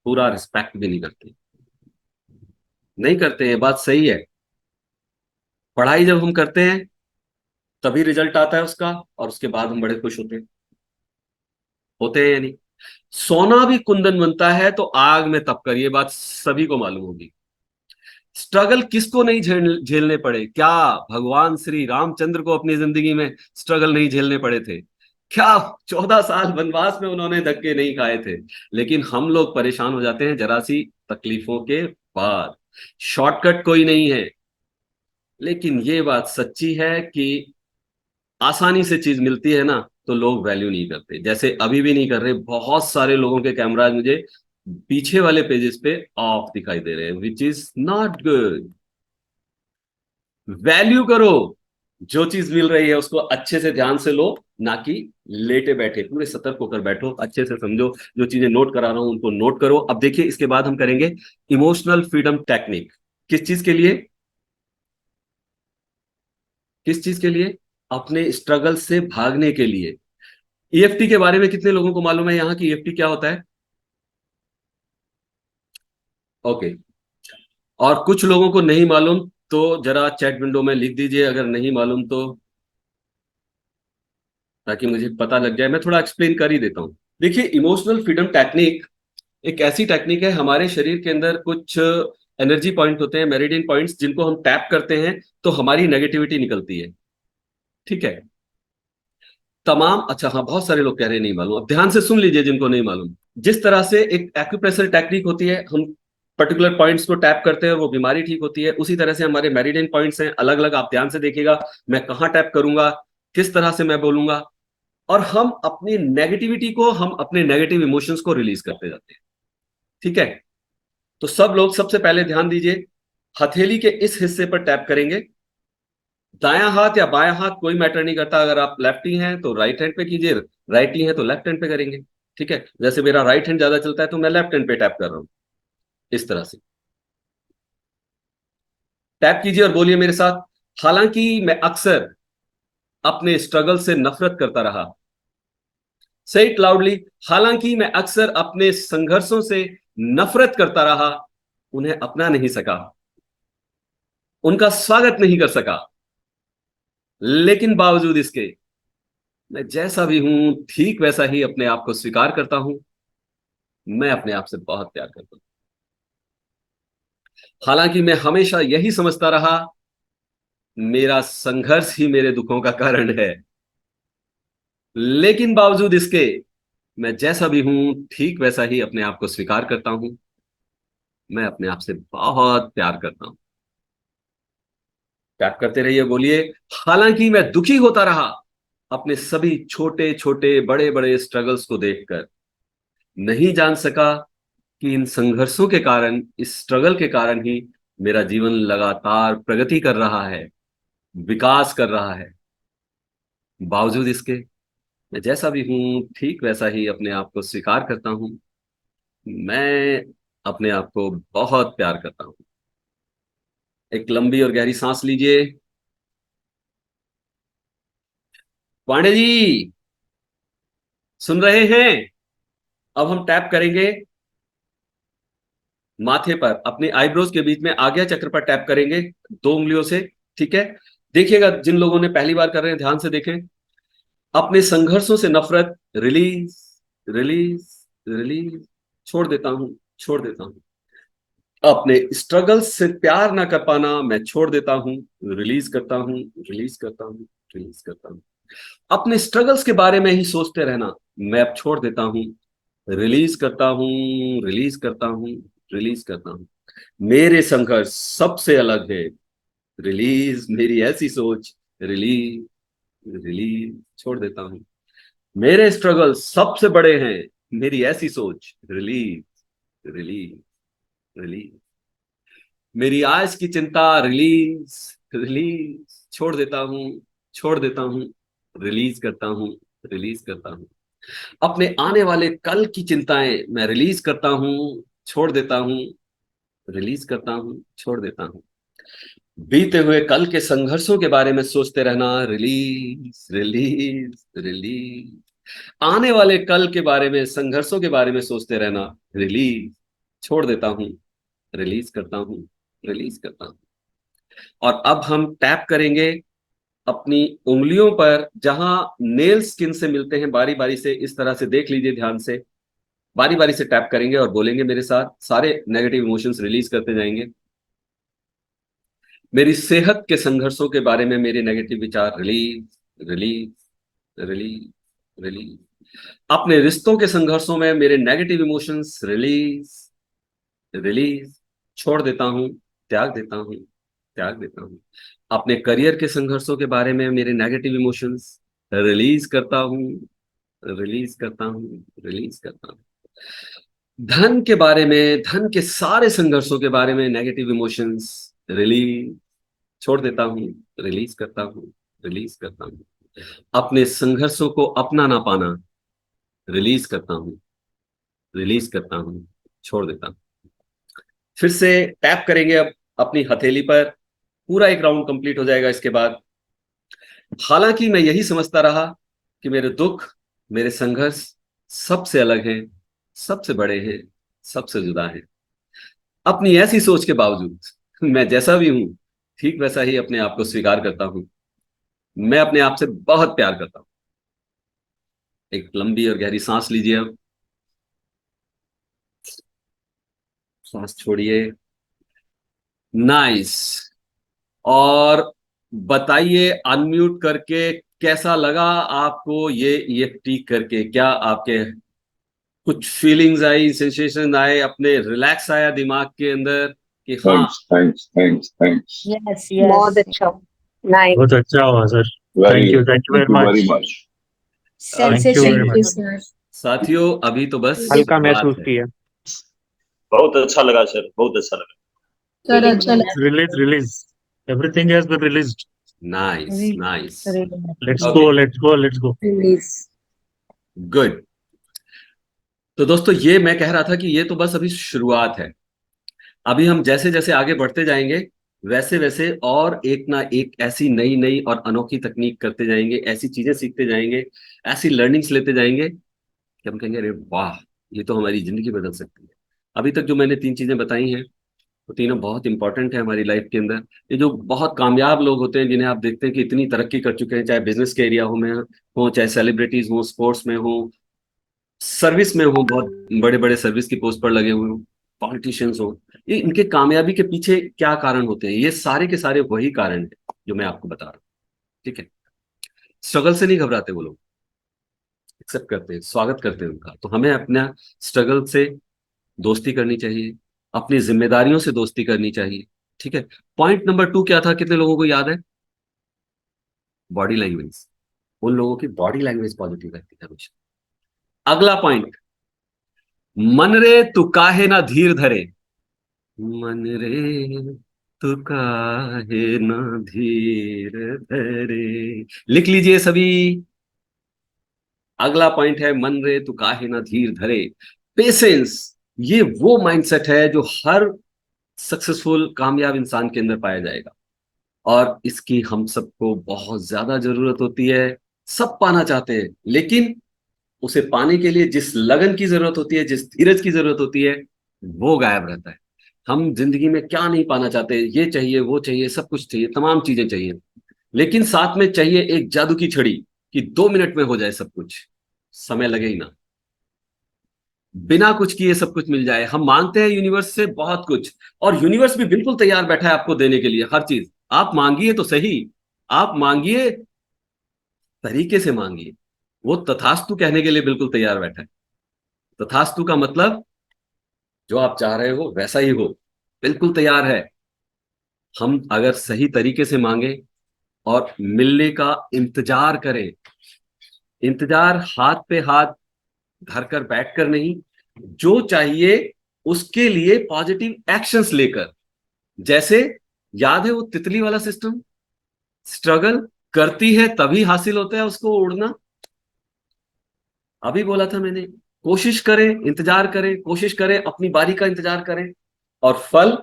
Speaker 1: पूरा रिस्पेक्ट भी नहीं करते, नहीं करते हैं, बात सही है। पढ़ाई जब हम करते हैं, तभी रिजल्ट आता है उसका, और उसके बाद हम बड़े खुश होते हैं या नहीं? सोना भी कुंदन बनता है तो आग में तप कर, ये बात सभी को मालूम होगी। स्ट्रगल किसको नहीं झेलने पड़े? क्या भगवान श्री रामचंद्र को अपनी जिंदगी में स्ट्रगल नहीं झेलने पड़े थे? क्या 14 साल वनवास में उन्होंने धक्के नहीं खाए थे? लेकिन हम लोग परेशान हो जाते हैं जरा सी तकलीफों के बाद। शॉर्टकट कोई नहीं है, लेकिन ये बात सच्ची है कि आसानी से चीज मिलती है ना, तो लोग वैल्यू नहीं करते, जैसे अभी भी नहीं कर रहे। बहुत सारे लोगों के कैमराज मुझे पीछे वाले पेजेस पे ऑफ दिखाई दे रहे हैं, which is not good. Value करो, जो चीज मिल रही है उसको अच्छे से ध्यान से लो, ना कि लेटे बैठे। पूरे सतर्क होकर बैठो, अच्छे से समझो, जो चीजें नोट करा रहा हूं उनको नोट करो। अब देखिए, इसके बाद हम करेंगे इमोशनल फ्रीडम टेक्निक। किस चीज के लिए? किस चीज के लिए? अपने स्ट्रगल से भागने के लिए। ईएफटी के बारे में कितने लोगों को मालूम है यहाँ की ईएफटी क्या होता है? ओके। और कुछ लोगों को नहीं मालूम, तो जरा चैट विंडो में लिख दीजिए अगर नहीं मालूम तो, ताकि मुझे पता लग जाए। मैं थोड़ा एक्सप्लेन कर ही देता हूं। देखिए, इमोशनल फ्रीडम टेक्निक एक ऐसी टेक्निक है, हमारे शरीर के अंदर कुछ एनर्जी पॉइंट होते हैं, मेरिडियन पॉइंट्स, जिनको हम टैप करते हैं तो हमारी नेगेटिविटी निकलती है। ठीक है? तमाम, अच्छा हाँ, बहुत सारे लोग कह रहे हैं नहीं मालूम। अब ध्यान से सुन लीजिए जिनको नहीं मालूम। जिस तरह से एक एक्यूप्रेशर टेक्निक होती है, हम पर्टिकुलर पॉइंट्स को टैप करते हैं और वो बीमारी ठीक होती है, उसी तरह से हमारे मेरिडियन पॉइंट्स हैं अलग अलग। आप ध्यान से देखिएगा, मैं कहाँ टैप करूंगा, किस तरह से मैं बोलूंगा, और हम अपनी नेगेटिविटी को, हम अपने नेगेटिव इमोशंस को रिलीज करते जाते हैं। ठीक है? तो सब लोग सबसे पहले ध्यान दीजिए, हथेली के इस हिस्से पर टैप करेंगे। दायां हाथ या बायां हाथ कोई मैटर नहीं करता। अगर आप लेफ्टी हैं तो राइट हैंड पे कीजिए, राइटी हैं तो लेफ्ट हैंड पे करेंगे। ठीक है? जैसे मेरा राइट हैंड ज्यादा चलता है तो मैं लेफ्ट हैंड पे टैप कर रहा हूं, इस तरह से टैप कीजिए और बोलिए मेरे साथ, हालांकि मैं अक्सर अपने स्ट्रगल से नफरत करता रहा। से इट लाउडली। हालांकि मैं अक्सर अपने संघर्षों से नफरत करता रहा, उन्हें अपना नहीं सका, उनका स्वागत नहीं कर सका, लेकिन बावजूद इसके मैं जैसा भी हूं ठीक वैसा ही अपने आप को स्वीकार करता हूं। मैं अपने आप से बहुत प्यार करता हूं। हालांकि मैं हमेशा यही समझता रहा, मेरा संघर्ष ही मेरे दुखों का कारण है, लेकिन बावजूद इसके मैं जैसा भी हूं ठीक वैसा ही अपने आप को स्वीकार करता हूं। मैं अपने आप से बहुत प्यार करता हूं। टैप करते रहिए, बोलिए, हालांकि मैं दुखी होता रहा अपने सभी छोटे छोटे बड़े बड़े स्ट्रगल्स को देखकर, नहीं जान सका कि इन संघर्षों के कारण, इस स्ट्रगल के कारण ही मेरा जीवन लगातार प्रगति कर रहा है, विकास कर रहा है। बावजूद इसके मैं जैसा भी हूं ठीक वैसा ही अपने आप को स्वीकार करता हूं। मैं अपने आप को बहुत प्यार करता हूं। एक लंबी और गहरी सांस लीजिए। पांडे जी, सुन रहे हैं? अब हम टैप करेंगे माथे पर, अपने आईब्रोज के बीच में आज्ञा चक्र पर टैप करेंगे 2 उंगलियों से। ठीक है? देखिएगा, जिन लोगों ने पहली बार कर रहे हैं ध्यान से देखें। अपने संघर्षों से नफरत, रिलीज, रिलीज, रिलीज, छोड़ देता हूं, छोड़ देता हूं। अपने स्ट्रगल से प्यार ना कर पाना, मैं छोड़ देता हूं, रिलीज करता हूं, रिलीज करता हूं, रिलीज करता हूं। अपने स्ट्रगल्स के बारे में ही सोचते रहना, मैं अब छोड़ देता हूं, रिलीज करता हूं, रिलीज करता हूं, रिलीज करता हूं। मेरे संघर्ष सबसे अलग है, रिलीज। मेरी ऐसी सोच, रिलीज, रिलीज, छोड़ देता हूं। मेरे स्ट्रगल सबसे बड़े हैं, मेरी ऐसी सोच, रिलीज, रिलीज, रिलीज। मेरी आज की चिंता, रिलीज, रिलीज, छोड़ देता हूं, छोड़ देता हूं, रिलीज करता हूं, रिलीज करता हूं। अपने आने वाले कल की चिंताएं मैं रिलीज करता हूं, छोड़ देता हूं, रिलीज करता हूं, छोड़ देता हूं। बीते हुए कल के संघर्षों के बारे में सोचते रहना, रिलीज, रिलीज, रिलीज। आने वाले कल के बारे में, संघर्षों के बारे में सोचते रहना, रिलीज, छोड़ देता हूं, रिलीज करता हूं, रिलीज करता हूं। और अब हम टैप करेंगे अपनी उंगलियों पर, जहां नेल स्किन से मिलते हैं, बारी बारी से इस तरह से देख लीजिए ध्यान से। बारी बारी से टैप करेंगे और बोलेंगे मेरे साथ, सारे नेगेटिव इमोशंस रिलीज करते जाएंगे। मेरी सेहत के संघर्षों के बारे में मेरे नेगेटिव विचार, रिलीज, रिलीज, रिलीज, रिलीज। अपने रिश्तों के संघर्षों में मेरे नेगेटिव इमोशंस, रिलीज, रिलीज, छोड़ देता हूं, त्याग देता हूं, त्याग देता हूं। अपने करियर के संघर्षों के बारे में मेरे नेगेटिव इमोशंस, रिलीज करता हूं, रिलीज करता हूं, रिलीज करता हूं। धन के बारे में, धन के सारे संघर्षों के बारे में, नेगेटिव इमोशंस रिलीज, छोड़ देता हूं, रिलीज करता हूं, रिलीज करता हूं। अपने संघर्षों को अपना ना पाना, रिलीज करता हूं, रिलीज करता हूं, छोड़ देता हूं। फिर से टैप करेंगे अब अपनी हथेली पर, पूरा एक राउंड कंप्लीट हो जाएगा इसके बाद। हालांकि मैं यही समझता रहा कि मेरे दुख, मेरे संघर्ष सबसे अलग हैं, सबसे बड़े हैं, सबसे जुदा हैं। अपनी ऐसी सोच के बावजूद मैं जैसा भी हूं ठीक वैसा ही अपने आप को स्वीकार करता हूं। मैं अपने आप से बहुत प्यार करता हूं। एक लंबी और गहरी सांस लीजिए अब, सांस छोड़िए। नाइस। और बताइए अनम्यूट करके कैसा लगा आपको ये EFT करके? क्या आपके कुछ फीलिंग्स आई, सेंसेशन आए, अपने रिलैक्स आया दिमाग के अंदर कि हाँ?
Speaker 3: Thanks.
Speaker 5: Yes,
Speaker 2: बहुत
Speaker 5: yes.
Speaker 2: अच्छा, नाइस,
Speaker 3: बहुत अच्छा हुआ sir. Thank you very much. Thank you very
Speaker 5: Sensation.
Speaker 3: much.
Speaker 1: साथियों अभी तो बस
Speaker 6: हल्का
Speaker 1: बात
Speaker 6: महसूस
Speaker 1: है।
Speaker 6: किया.
Speaker 7: बहुत अच्छा लगा सर, बहुत अच्छा लगा.
Speaker 5: Sir, अच्छा लगा.
Speaker 3: Release. Everything has been released.
Speaker 1: Nice
Speaker 5: Really,
Speaker 1: nice,
Speaker 5: really nice.
Speaker 3: Let's
Speaker 1: Okay.
Speaker 3: go.
Speaker 2: Release,
Speaker 1: good. तो दोस्तों ये मैं कह रहा था कि ये तो बस अभी शुरुआत है। अभी हम जैसे जैसे आगे बढ़ते जाएंगे वैसे वैसे और एक ना एक ऐसी नई नई और अनोखी तकनीक करते जाएंगे, ऐसी चीजें सीखते जाएंगे, ऐसी लर्निंग्स लेते जाएंगे कि हम कहेंगे अरे वाह, ये तो हमारी जिंदगी बदल सकती है। अभी तक जो मैंने 3 चीजें बताई हैं वो तीनों बहुत इंपॉर्टेंट है हमारी लाइफ के अंदर। ये जो बहुत कामयाब लोग होते हैं जिन्हें आप देखते हैं कि इतनी तरक्की कर चुके हैं, चाहे बिजनेस के एरिया में हो, चाहे सेलिब्रिटीज हो, स्पोर्ट्स में हो, सर्विस में हो, बहुत बड़े बड़े सर्विस की पोस्ट पर लगे हुए हो, पॉलिटिशियंस हो, ये इनके कामयाबी के पीछे क्या कारण होते हैं? ये सारे के सारे वही कारण है जो मैं आपको बता रहा हूँ। ठीक है, स्ट्रगल से नहीं घबराते वो लोग, एक्सेप्ट करते हैं, स्वागत करते हैं उनका। तो हमें अपना स्ट्रगल से दोस्ती करनी चाहिए, अपनी जिम्मेदारियों से दोस्ती करनी चाहिए। ठीक है। पॉइंट नंबर 2 क्या था, कितने लोगों को याद है? Body language. उन लोगों की बॉडी लैंग्वेज पॉजिटिव रहती है हमेशा। अगला पॉइंट, मन रे तू काहे ना धीर धरे, मन रे तू काहे ना धीर धरे, लिख लीजिए सभी। अगला पॉइंट है मन रे तू काहे ना धीर धरे, पेशेंस। ये वो माइंडसेट है जो हर सक्सेसफुल कामयाब इंसान के अंदर पाया जाएगा, और इसकी हम सबको बहुत ज्यादा जरूरत होती है। सब पाना चाहते हैं, लेकिन उसे पाने के लिए जिस लगन की जरूरत होती है, जिस धीरज की जरूरत होती है, वो गायब रहता है। हम जिंदगी में क्या नहीं पाना चाहते? ये चाहिए, वो चाहिए, सब कुछ चाहिए, तमाम चीजें चाहिए, लेकिन साथ में चाहिए एक जादू की छड़ी कि 2 मिनट में हो जाए सब कुछ, समय लगे ही ना, बिना कुछ किए सब कुछ मिल जाए। हम मांगते हैं यूनिवर्स से बहुत कुछ, और यूनिवर्स भी बिल्कुल तैयार बैठा है आपको देने के लिए हर चीज। आप मांगिए तो सही, आप मांगिए, तरीके से मांगिए। वो तथास्तु कहने के लिए बिल्कुल तैयार बैठा है। तथास्तु का मतलब जो आप चाह रहे हो वैसा ही हो, बिल्कुल तैयार है। हम अगर सही तरीके से मांगे और मिलने का इंतजार करें, इंतजार हाथ पे हाथ धरकर बैठकर नहीं, जो चाहिए उसके लिए पॉजिटिव एक्शंस लेकर। जैसे याद है वो तितली वाला सिस्टम, स्ट्रगल करती है तभी हासिल होता है उसको उड़ना। अभी बोला था मैंने, कोशिश करें, इंतजार करें, कोशिश करें, अपनी बारी का इंतजार करें, और फल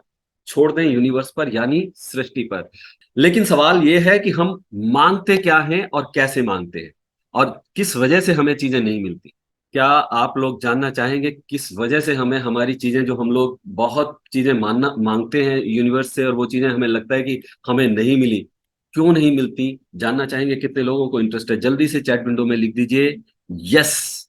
Speaker 1: छोड़ दें यूनिवर्स पर, यानी सृष्टि पर। लेकिन सवाल यह है कि हम मांगते क्या हैं और कैसे मांगते हैं, और किस वजह से हमें चीजें नहीं मिलती। क्या आप लोग जानना चाहेंगे किस वजह से हमें हमारी चीजें, जो हम लोग बहुत चीजें मांगते हैं यूनिवर्स से, और वो चीजें हमें लगता है कि हमें नहीं मिली, क्यों नहीं मिलती? जानना चाहेंगे? कितने लोगों को इंटरेस्ट है? जल्दी से चैट विंडो में लिख दीजिए यस।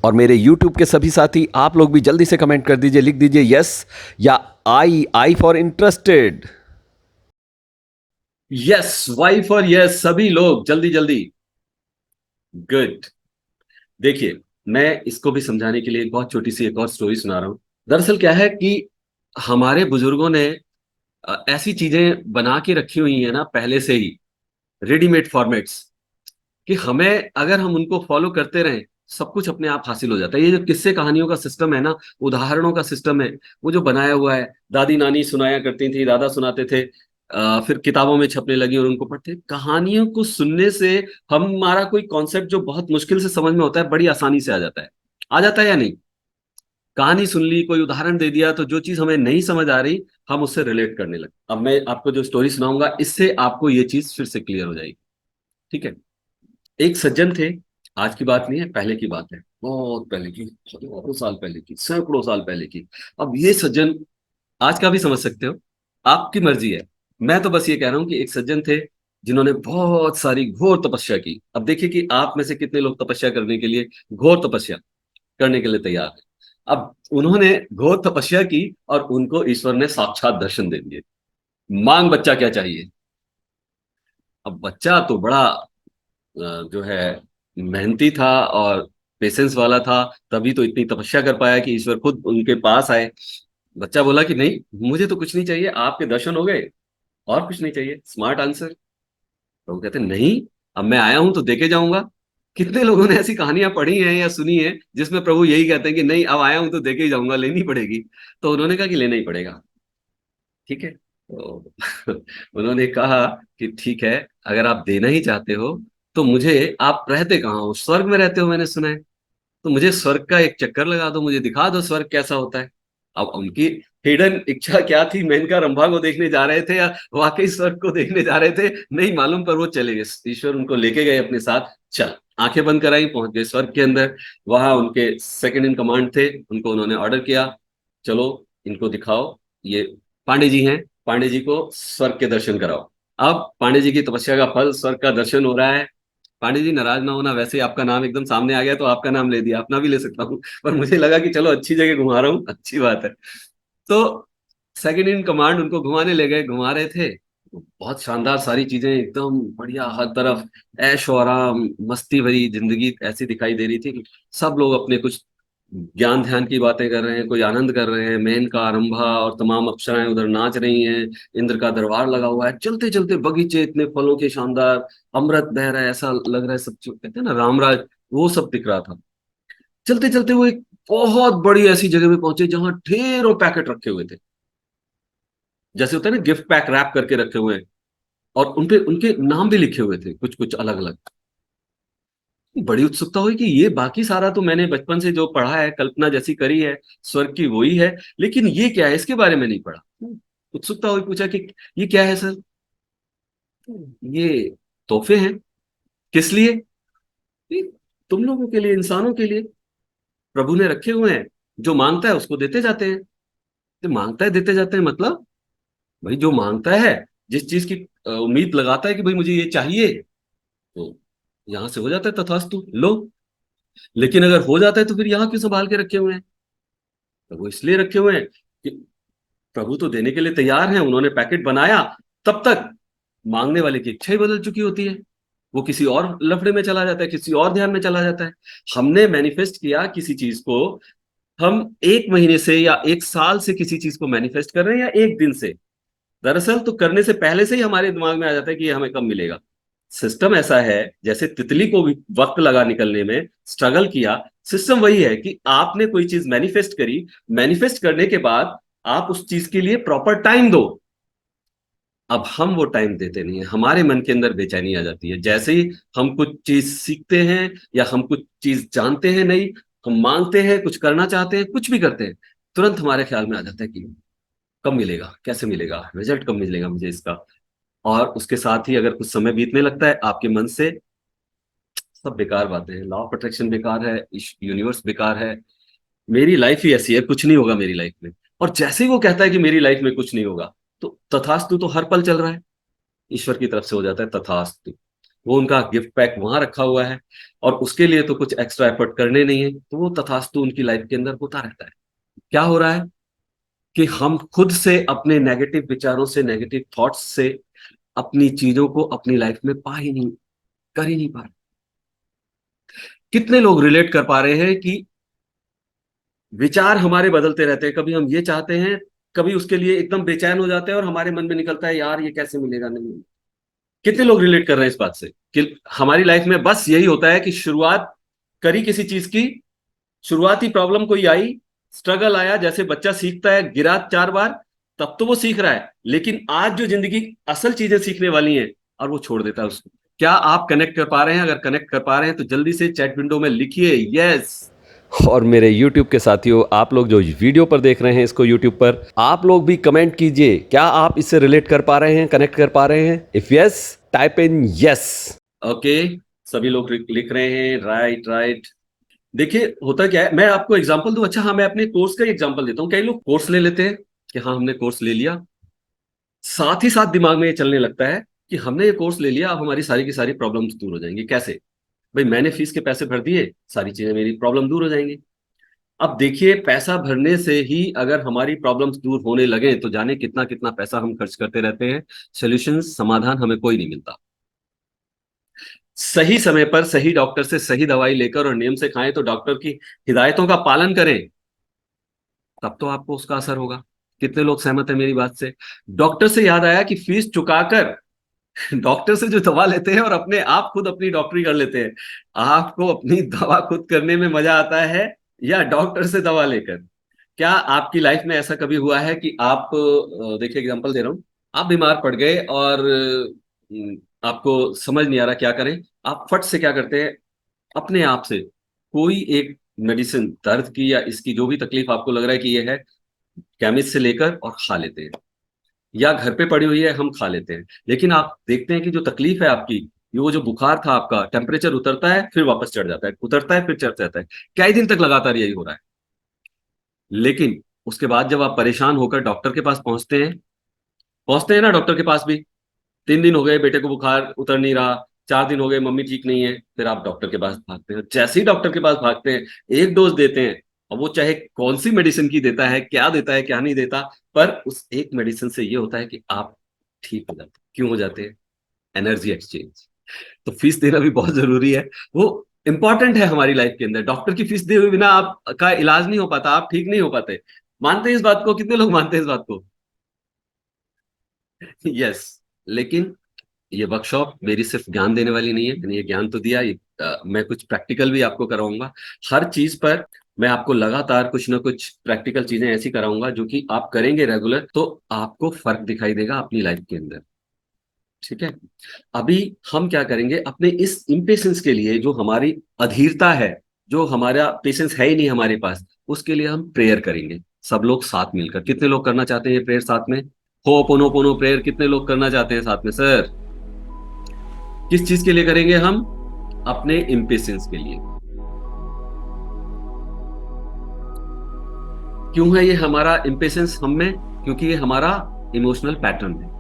Speaker 4: और मेरे YouTube के सभी साथी, आप लोग भी जल्दी से कमेंट कर दीजिए, लिख दीजिए यस या I for interested.
Speaker 1: Yes, Y for yes, सभी लोग जल्दी जल्दी। गुड। देखिए, मैं इसको भी समझाने के लिए एक बहुत छोटी सी एक और स्टोरी सुना रहा हूं। दरअसल क्या है कि हमारे बुजुर्गों ने ऐसी चीजें बना के रखी हुई है ना पहले से ही, रेडीमेड फॉर्मेट्स, कि हमें अगर हम उनको फॉलो करते रहें सब कुछ अपने आप हासिल हो जाता है। ये जो किस्से कहानियों का सिस्टम है ना, उदाहरणों का सिस्टम है, वो जो बनाया हुआ है, दादी नानी सुनाया करती थी, दादा सुनाते थे, फिर किताबों में छपने लगी और उनको पढ़ते। कहानियों को सुनने से हमारा कोई कॉन्सेप्ट जो बहुत मुश्किल से समझ में होता है, बड़ी आसानी से आ जाता है। आ जाता है या नहीं? कहानी सुन ली, कोई उदाहरण दे दिया, तो जो चीज हमें नहीं समझ आ रही, हम उससे रिलेट करने लगे। अब मैं आपको जो स्टोरी सुनाऊंगा, इससे आपको ये चीज फिर से क्लियर हो जाएगी। ठीक है। एक सज्जन थे, आज की बात नहीं है, पहले की बात है, बहुत पहले की, सैकड़ों साल पहले की, सैकड़ों साल पहले की। अब ये सज्जन आज का भी समझ सकते हो, आपकी मर्जी है। मैं तो बस ये कह रहा हूं कि एक सज्जन थे जिन्होंने बहुत सारी घोर तपस्या की। अब देखिए कि आप में से कितने लोग तपस्या करने के लिए, घोर तपस्या करने के लिए तैयार हैं। अब उन्होंने घोर तपस्या की और उनको ईश्वर ने साक्षात दर्शन दे दिए। मांग बच्चा क्या चाहिए। अब बच्चा तो बड़ा जो है मेहनती था और पेशेंस वाला था, तभी तो इतनी तपस्या कर पाया कि ईश्वर खुद उनके पास आए। बच्चा बोला कि नहीं, मुझे तो कुछ नहीं चाहिए, आपके दर्शन हो गए, और कुछ नहीं चाहिए। Smart answer. प्रभु कहते नहीं, अब मैं आया हूं तो देके जाऊंगा। कितने लोगों ने ऐसी कहानियां पढ़ी हैं या सुनी है जिसमें प्रभु यही कहते हैं कि नहीं, अब आया हूं तो देके ही जाऊंगा, लेनी पड़ेगी। तो उन्होंने कहा कि लेना ही पड़ेगा। ठीक है, तो उन्होंने कहा कि ठीक है, अगर आप देना ही चाहते हो तो मुझे, आप रहते कहाँ हो? स्वर्ग में रहते हो मैंने सुना है, तो मुझे स्वर्ग का एक चक्कर लगा दो, मुझे दिखा दो स्वर्ग कैसा होता है। अब उनकी हिडन इच्छा क्या थी? मेनका रंभा को देखने जा रहे थे या वाकई स्वर्ग को देखने जा रहे थे, नहीं मालूम, पर वो चले गए। ईश्वर उनको लेके गए अपने साथ। चल, आंखें बंद कराई, पहुंच गए स्वर्ग के अंदर। वहां उनके सेकंड इन कमांड थे, उनको उन्होंने ऑर्डर किया, चलो इनको दिखाओ, ये पांडे जी हैं, पांडे जी को स्वर्ग के दर्शन कराओ। अब पांडे जी की तपस्या का फल, स्वर्ग का दर्शन हो रहा है। पांडे जी नाराज ना होना, वैसे ही आपका नाम एकदम सामने आ गया तो आपका नाम ले दिया, अपना भी ले सकता हूँ, पर मुझे लगा कि चलो अच्छी जगह घुमा रहा हूँ, अच्छी बात है। तो सेकंड इन कमांड उनको घुमाने ले गए, घुमा रहे थे। बहुत शानदार सारी चीजें, एकदम बढ़िया, हर तरफ ऐश और आराम, मस्ती भरी जिंदगी ऐसी दिखाई दे रही थी कि सब लोग अपने कुछ ज्ञान ध्यान की बातें कर रहे हैं, कोई आनंद कर रहे हैं। मेनका, आरंभा और तमाम अप्सराएं उधर नाच रही हैं, इंद्र का दरबार लगा हुआ है। चलते चलते बगीचे इतने फलों के शानदार, अमृत बह रहा है, ऐसा लग रहा है सब, जो कहते हैं ना रामराज, वो सब दिख रहा था। चलते चलते वो एक बहुत बड़ी ऐसी जगह पे पहुंचे जहां ढेरों पैकेट रखे हुए थे, जैसे होता है ना गिफ्ट पैक रैप करके रखे हुए हैं, और उनपे उनके नाम भी लिखे हुए थे कुछ कुछ अलग अलग। बड़ी उत्सुकता हुई कि ये बाकी सारा तो मैंने बचपन से जो पढ़ा है, कल्पना जैसी करी है स्वर्ग की, वही है, लेकिन ये क्या है, इसके बारे में नहीं पढ़ा। उत्सुकता हुई, पूछा कि ये क्या है सर? ये तोहफे हैं। किस लिए? ये तुम लोगों के लिए, इंसानों के लिए प्रभु ने रखे हुए हैं। जो मांगता है उसको देते जाते हैं। तो मांगता है देते जाते हैं मतलब, भाई जो मांगता है, जिस चीज की उम्मीद लगाता है कि भाई मुझे ये चाहिए, तो यहां से हो जाता है तथास्तु, लो। लेकिन अगर हो जाता है तो फिर यहाँ क्यों संभाल के रखे हुए हैं? तो वो इसलिए रखे हुए हैं कि प्रभु तो देने के लिए तैयार हैं, उन्होंने पैकेट बनाया, तब तक मांगने वाले की इच्छा ही बदल चुकी होती है। वो किसी और लफड़े में चला जाता है, किसी और ध्यान में चला जाता है। हमने मैनिफेस्ट किया किसी चीज को, हम एक महीने से या एक साल से किसी चीज को मैनिफेस्ट कर रहे हैं, या एक दिन से। दरअसल तो करने से पहले से ही हमारे दिमाग में आ जाता है कि ये हमें कब मिलेगा। सिस्टम ऐसा है, जैसे तितली को भी वक्त लगा निकलने में, स्ट्रगल किया, सिस्टम वही है कि आपने कोई चीज मैनिफेस्ट करी, मैनिफेस्ट करने के बाद आप उस चीज के लिए प्रॉपर टाइम दो। अब हम वो टाइम देते नहीं है, हमारे मन के अंदर बेचैनी आ जाती है। जैसे ही हम कुछ चीज सीखते हैं या हम कुछ चीज जानते हैं, नहीं, हम मांगते हैं, कुछ करना चाहते हैं, कुछ भी करते हैं, तुरंत हमारे ख्याल में आ जाता है कि कब मिलेगा, कैसे मिलेगा, रिजल्ट कब मिलेगा मुझे इसका। और उसके साथ ही अगर कुछ समय बीतने लगता है, आपके मन से सब बेकार बातें हैं, लॉ ऑफ अट्रैक्शन बेकार है, यूनिवर्स बेकार है, मेरी लाइफ ही ऐसी है, कुछ नहीं होगा मेरी लाइफ में। और जैसे ही वो कहता है कि मेरी लाइफ में कुछ नहीं होगा, तो तथास्तु तो हर पल चल रहा है, ईश्वर की तरफ से हो जाता है तथास्तु। वो उनका गिफ्ट पैक वहां रखा हुआ है, और उसके लिए तो कुछ एक्स्ट्रा एफर्ट करने नहीं है, तो वो तथास्तु उनकी लाइफ के अंदर होता रहता है। क्या हो रहा है कि हम खुद से अपने नेगेटिव विचारों से, नेगेटिव थॉट्स से अपनी चीजों को अपनी लाइफ में पा ही नहीं, कर ही नहीं पा रहे। कितने लोग रिलेट कर पा रहे हैं कि विचार हमारे बदलते रहते हैं, कभी हम ये चाहते हैं, कभी उसके लिए एकदम बेचैन हो जाते हैं, और हमारे मन में निकलता है यार ये कैसे मिलेगा, नहीं। कितने लोग रिलेट कर रहे हैं इस बात से कि हमारी लाइफ में बस यही होता है कि शुरुआत करी किसी चीज की, शुरुआती प्रॉब्लम कोई आई, स्ट्रगल आया, जैसे बच्चा सीखता है, गिरा 4 बार, तब तो वो सीख रहा है, लेकिन आज जो जिंदगी असल चीजें सीखने वाली हैं और वो छोड़ देता है उसको। क्या आप कनेक्ट कर पा रहे हैं? अगर कनेक्ट कर पा रहे हैं तो जल्दी से चैट विंडो में लिखिए यस।
Speaker 4: और मेरे YouTube के साथियों, आप लोग जो वीडियो पर देख रहे हैं इसको YouTube पर, आप लोग भी कमेंट कीजिए, क्या आप इससे रिलेट कर पा रहे हैं, कनेक्ट कर पा रहे हैं? If yes, type in yes.
Speaker 1: Okay, सभी लोग लिख रहे हैं, राइट राइट। देखिए होता क्या है, मैं आपको एग्जांपल दूं। अच्छा हाँ, मैं अपने कोर्स का एग्जांपल देता हूँ। कई लोग कोर्स ले लेते हैं कि हाँ हमने कोर्स ले लिया, साथ ही साथ दिमाग में ये चलने लगता है कि हमने ये कोर्स ले लिया, अब हमारी सारी की सारी प्रॉब्लम्स दूर हो जाएंगी। कैसे भाई? मैंने फीस के पैसे भर दिए, सारी चीजें, मेरी प्रॉब्लम दूर हो जाएंगी। अब देखिए, पैसा भरने से ही अगर हमारी प्रॉब्लम्स दूर होने लगे तो जाने कितना कितना पैसा हम खर्च करते रहते हैं, सोल्यूशन, समाधान हमें कोई नहीं मिलता। सही समय पर सही डॉक्टर से सही दवाई लेकर और नियम से खाएं, तो डॉक्टर की हिदायतों का पालन करें, तब तो आपको उसका असर होगा। कितने लोग सहमत हैं मेरी बात से? डॉक्टर से याद आया कि फीस चुकाकर डॉक्टर से जो दवा लेते हैं और अपने आप खुद अपनी डॉक्टरी कर लेते हैं, आपको अपनी दवा खुद करने में मजा आता है या डॉक्टर से दवा लेकर? क्या आपकी लाइफ में ऐसा कभी हुआ है कि आप, देखिए एग्जांपल दे रहा हूं, आप बीमार पड़ गए और आपको समझ नहीं आ रहा क्या करें, आप फट से क्या करते हैं, अपने आप से कोई एक मेडिसिन, दर्द की या इसकी जो भी तकलीफ आपको लग रहा है कि ये है, केमिस्ट से लेकर और खा लेते हैं, या घर पे पड़ी हुई है हम खा लेते हैं। लेकिन आप देखते हैं कि जो तकलीफ है आपकी, ये वो जो बुखार था आपका, टेम्परेचर उतरता है फिर वापस चढ़ जाता है, उतरता है फिर चढ़ जाता है, कई दिन तक लगातार यही हो रहा है। लेकिन उसके बाद जब आप परेशान होकर डॉक्टर के पास पहुंचते हैं ना, डॉक्टर के पास भी, 3 दिन हो गए बेटे को बुखार उतर नहीं रहा, 4 दिन हो गए मम्मी ठीक नहीं है, फिर आप डॉक्टर के पास भागते हैं। जैसे ही डॉक्टर के पास भागते हैं, एक डोज देते हैं, और वो चाहे कौन सी मेडिसिन की देता है, क्या देता है क्या नहीं देता, पर उस एक मेडिसिन से ये होता है कि आप ठीक हो जाते हैं। क्यों हो जाते हैं? Energy exchange. तो फीस देना भी बहुत जरूरी है, वो इंपॉर्टेंट है हमारी लाइफ के अंदर। डॉक्टर की फीस दिए हुए बिना आपका इलाज नहीं हो पाता, आप ठीक नहीं हो पाते। मानते हैं इस बात को? कितने लोग मानते हैं इस बात को? यस। लेकिन ये वर्कशॉप मेरी सिर्फ ज्ञान देने वाली नहीं है, मैंने ये ज्ञान तो दिया, मैं कुछ प्रैक्टिकल भी आपको कराऊंगा। हर चीज पर मैं आपको लगातार कुछ ना कुछ प्रैक्टिकल चीजें ऐसी कराऊंगा जो कि आप करेंगे रेगुलर, तो आपको फर्क दिखाई देगा अपनी लाइफ के अंदर। ठीक है, अभी हम क्या करेंगे, अपने इस इम्पेशेंस के लिए, जो हमारी अधीरता है, जो हमारा पेशेंस है ही नहीं हमारे पास, उसके लिए हम प्रेयर करेंगे सब लोग साथ मिलकर। कितने लोग करना चाहते हैं ये प्रेयर साथ में? होपोनोपोनो प्रेयर कितने लोग करना चाहते हैं साथ में? सर, किस चीज के लिए करेंगे हम? अपने इम्पेशेंस के लिए। क्यों है ये हमारा इम्पेशेंस हम में? क्योंकि ये हमारा इमोशनल पैटर्न है।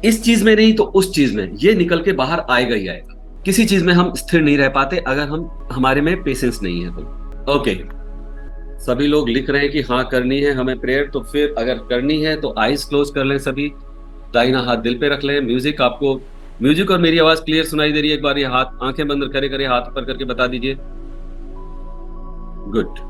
Speaker 1: इस चीज में नहीं तो उस चीज में ये निकल के बाहर आएगा ही आएगा। किसी चीज में हम स्थिर नहीं रह पाते अगर हमारे में पेशेंस नहीं है तो। ओके, सभी लोग लिख रहे हैं कि हाँ करनी है हमें प्रेयर, तो फिर अगर करनी है तो आईज क्लोज कर लें सभी, दाहिना हाथ दिल पे रख लें। म्यूजिक आपको, म्यूजिक और मेरी आवाज क्लियर सुनाई दे रही है? एक बार ये हाथ, आंखें बंद करे करे हाथ ऊपर करके बता दीजिए। गुड।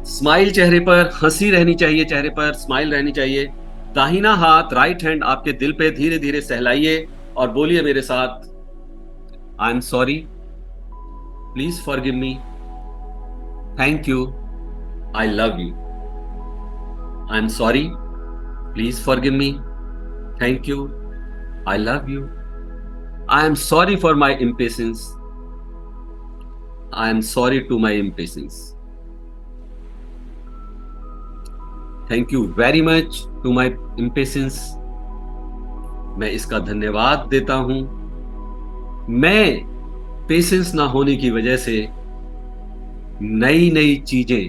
Speaker 1: स्माइल चेहरे पर, हंसी रहनी चाहिए चेहरे पर, स्माइल रहनी चाहिए। दाहिना हाथ, राइट हैंड आपके दिल पे धीरे धीरे सहलाइए और बोलिए मेरे साथ, I am sorry, please forgive me, thank you, I love you. I am sorry, please forgive me, thank you, I love you. I am sorry for my impatience. I am sorry to my impatience. Thank you very much to my impatience. मैं इसका धन्यवाद देता हूं। मैं patience ना होने की वजह से नई नई चीजें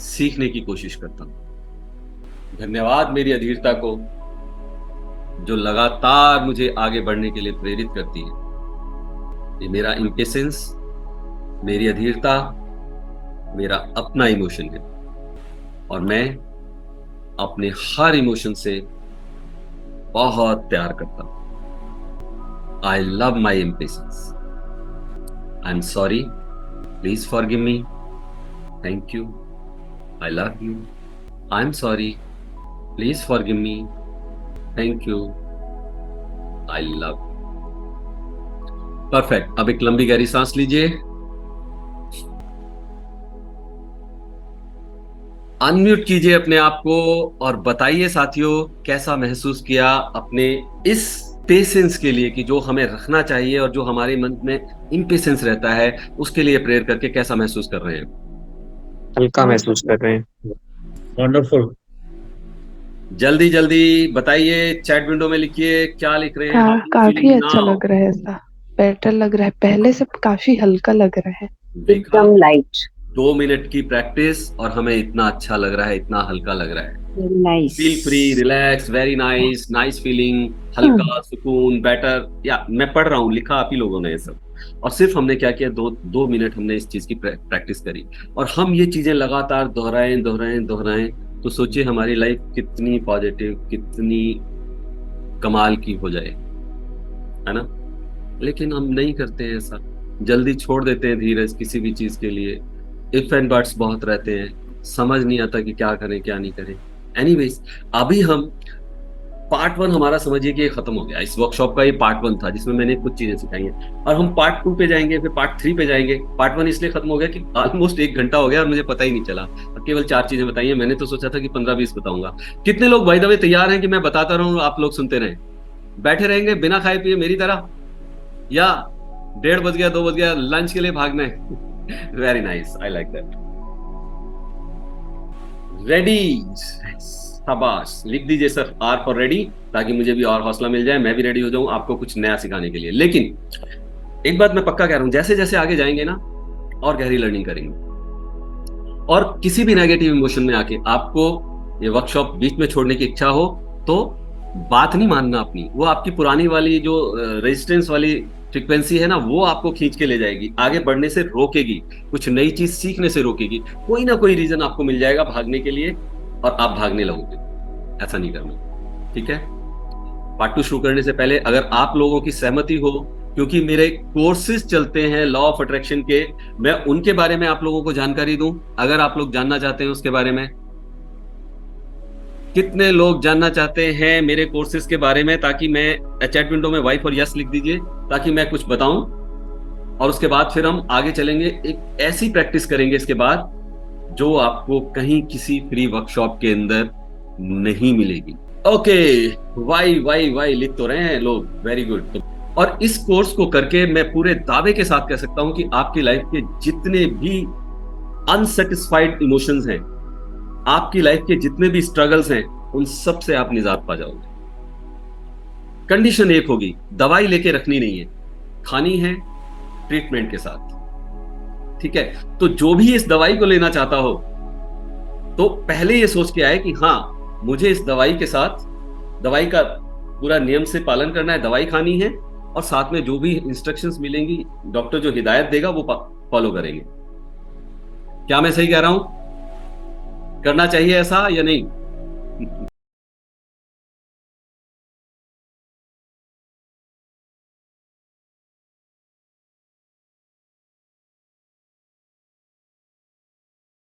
Speaker 1: सीखने की कोशिश करता हूं। धन्यवाद मेरी अधीरता को, जो लगातार मुझे आगे बढ़ने के लिए प्रेरित करती है। ये मेरा इम्पेशेंस, मेरी अधीरता, मेरा अपना इमोशन है, और मैं अपने हर इमोशन से बहुत प्यार करता हूं। I love my impatience. I am sorry, please forgive me, thank you, I love you. I am sorry, please forgive me, thank you, I love. Perfect. अब एक लंबी गहरी सांस लीजिए, अनम्यूट कीजिए अपने आप को और बताइए साथियों कैसा महसूस किया अपने इस पेशेंस के लिए कि जो हमें रखना चाहिए और जो हमारे मन में इम्पेशेंस रहता है उसके लिए प्रेयर करके कैसा महसूस कर रहे हैं?
Speaker 5: हल्का महसूस कर रहे हैं।
Speaker 3: वंडरफुल।
Speaker 1: जल्दी जल्दी बताइए, चैट विंडो में लिखिए क्या लिख रहे हैं। How you
Speaker 6: काफी
Speaker 1: feeling
Speaker 6: अच्छा
Speaker 1: now?
Speaker 6: लग रहा है, ऐसा बेटर लग रहा है, पहले से काफी हल्का लग रहा है।
Speaker 1: देखा,
Speaker 2: एकदम लाइट,
Speaker 1: 2 मिनट की प्रैक्टिस और हमें इतना अच्छा लग रहा है, इतना हल्का लग रहा है।
Speaker 2: Nice.
Speaker 1: Feel free, relax, very nice, nice feeling, हल्का सुकून, बेटर। या मैं पढ़ रहा हूँ, लिखा आप ही लोगों ने ये सब, और सिर्फ हमने क्या किया, 2 मिनट हमने इस चीज की प्रैक्टिस करी और हम ये चीजें लगातार दोहराएं दोहराएं दोहराएं तो सोचिए हमारी लाइफ कितनी पॉजिटिव, कितनी कमाल की हो जाए, है ना। लेकिन हम नहीं करते हैं ऐसा, जल्दी छोड़ देते हैं धीरज किसी भी चीज के लिए। इफ एंड बट्स बहुत रहते हैं, समझ नहीं आता कि क्या करें क्या नहीं करें। एनीवेज, अभी हम पार्ट 1 हमारा समझिए कि ये खत्म हो गया। इस वर्कशॉप का ये पार्ट 1 था जिसमें मैंने कुछ चीजें सिखाई हैं और हम पार्ट 2 पे जाएंगे, फिर पार्ट 3 पे जाएंगे। पार्ट 1 इसलिए खत्म हो गया कि ऑलमोस्ट 1 घंटा हो गया और मुझे पता ही नहीं चला और केवल 4 चीजें बताई हैं। मैंने तो सोचा था कि 15-20 बताऊंगा। कितने लोग बाय द वे तैयार हैं कि मैं बताता रहूं, आप लोग सुनते रहें? बैठे रहेंगे बिना खाए पिए मेरी तरह, या 1:30 बज गया 2 बज गया लंच के लिए भागना है? Very nice, I like that. Ready, शाबाश। लिख दीजिए सर आर फॉर रेडी, ताकि मुझे भी और हौसला मिल जाए, मैं भी रेडी हो जाऊं आपको कुछ नया सिखाने के लिए। लेकिन एक बात मैं पक्का कह रहा हूं, जैसे जैसे आगे जाएंगे ना और गहरी लर्निंग करेंगे और किसी भी नेगेटिव इमोशन में आके आपको ये वर्कशॉप बीच में छोड़ने की इच्छा हो तो बात नहीं मानना अपनी, वो आपकी पुरानी वाली जो रेजिस्टेंस वाली फ्रीक्वेंसी है ना, वो आपको खींच के ले जाएगी, आगे बढ़ने से रोकेगी, कुछ नई चीज सीखने से रोकेगी। कोई ना कोई रीजन आपको मिल जाएगा भागने के लिए और आप भागने लगोगे। ऐसा नहीं करना, ठीक है। पार्ट 2 शुरू करने से पहले अगर आप लोगों की सहमति हो, क्योंकि मेरे कोर्सेज चलते हैं लॉ ऑफ अट्रैक्शन के, मैं उनके बारे में आप लोगों को जानकारी दूं, अगर आप लोग जानना चाहते हैं उसके बारे में। कितने लोग जानना चाहते हैं मेरे कोर्सेज के बारे में, ताकि मैं चैट विंडो में वाइफ और यस लिख दीजिए ताकि मैं कुछ बताऊं और उसके बाद फिर हम आगे चलेंगे। एक ऐसी प्रैक्टिस करेंगे इसके बाद जो आपको कहीं किसी फ्री वर्कशॉप के अंदर नहीं मिलेगी। ओके, वाई लिख तो रहे हैं लोग, वेरी गुड। और इस कोर्स को करके मैं पूरे दावे के साथ कह सकता हूं कि आपकी लाइफ के जितने भी अनसेटिस्फाइड इमोशंस हैं, आपकी लाइफ के जितने भी स्ट्रगल्स हैं, उन सब से आप निजात पा जाओगे। कंडीशन एक होगी, दवाई लेके रखनी नहीं है, खानी है ट्रीटमेंट के साथ, ठीक है। तो जो भी इस दवाई को लेना चाहता हो तो पहले ये सोच के आए कि हाँ, मुझे इस दवाई के साथ, दवाई का पूरा नियम से पालन करना है, दवाई खानी है और साथ में जो भी इंस्ट्रक्शंस मिलेंगी, डॉक्टर जो हिदायत देगा वो फॉलो करेंगे। क्या मैं सही कह रहा हूं? करना चाहिए ऐसा या नहीं?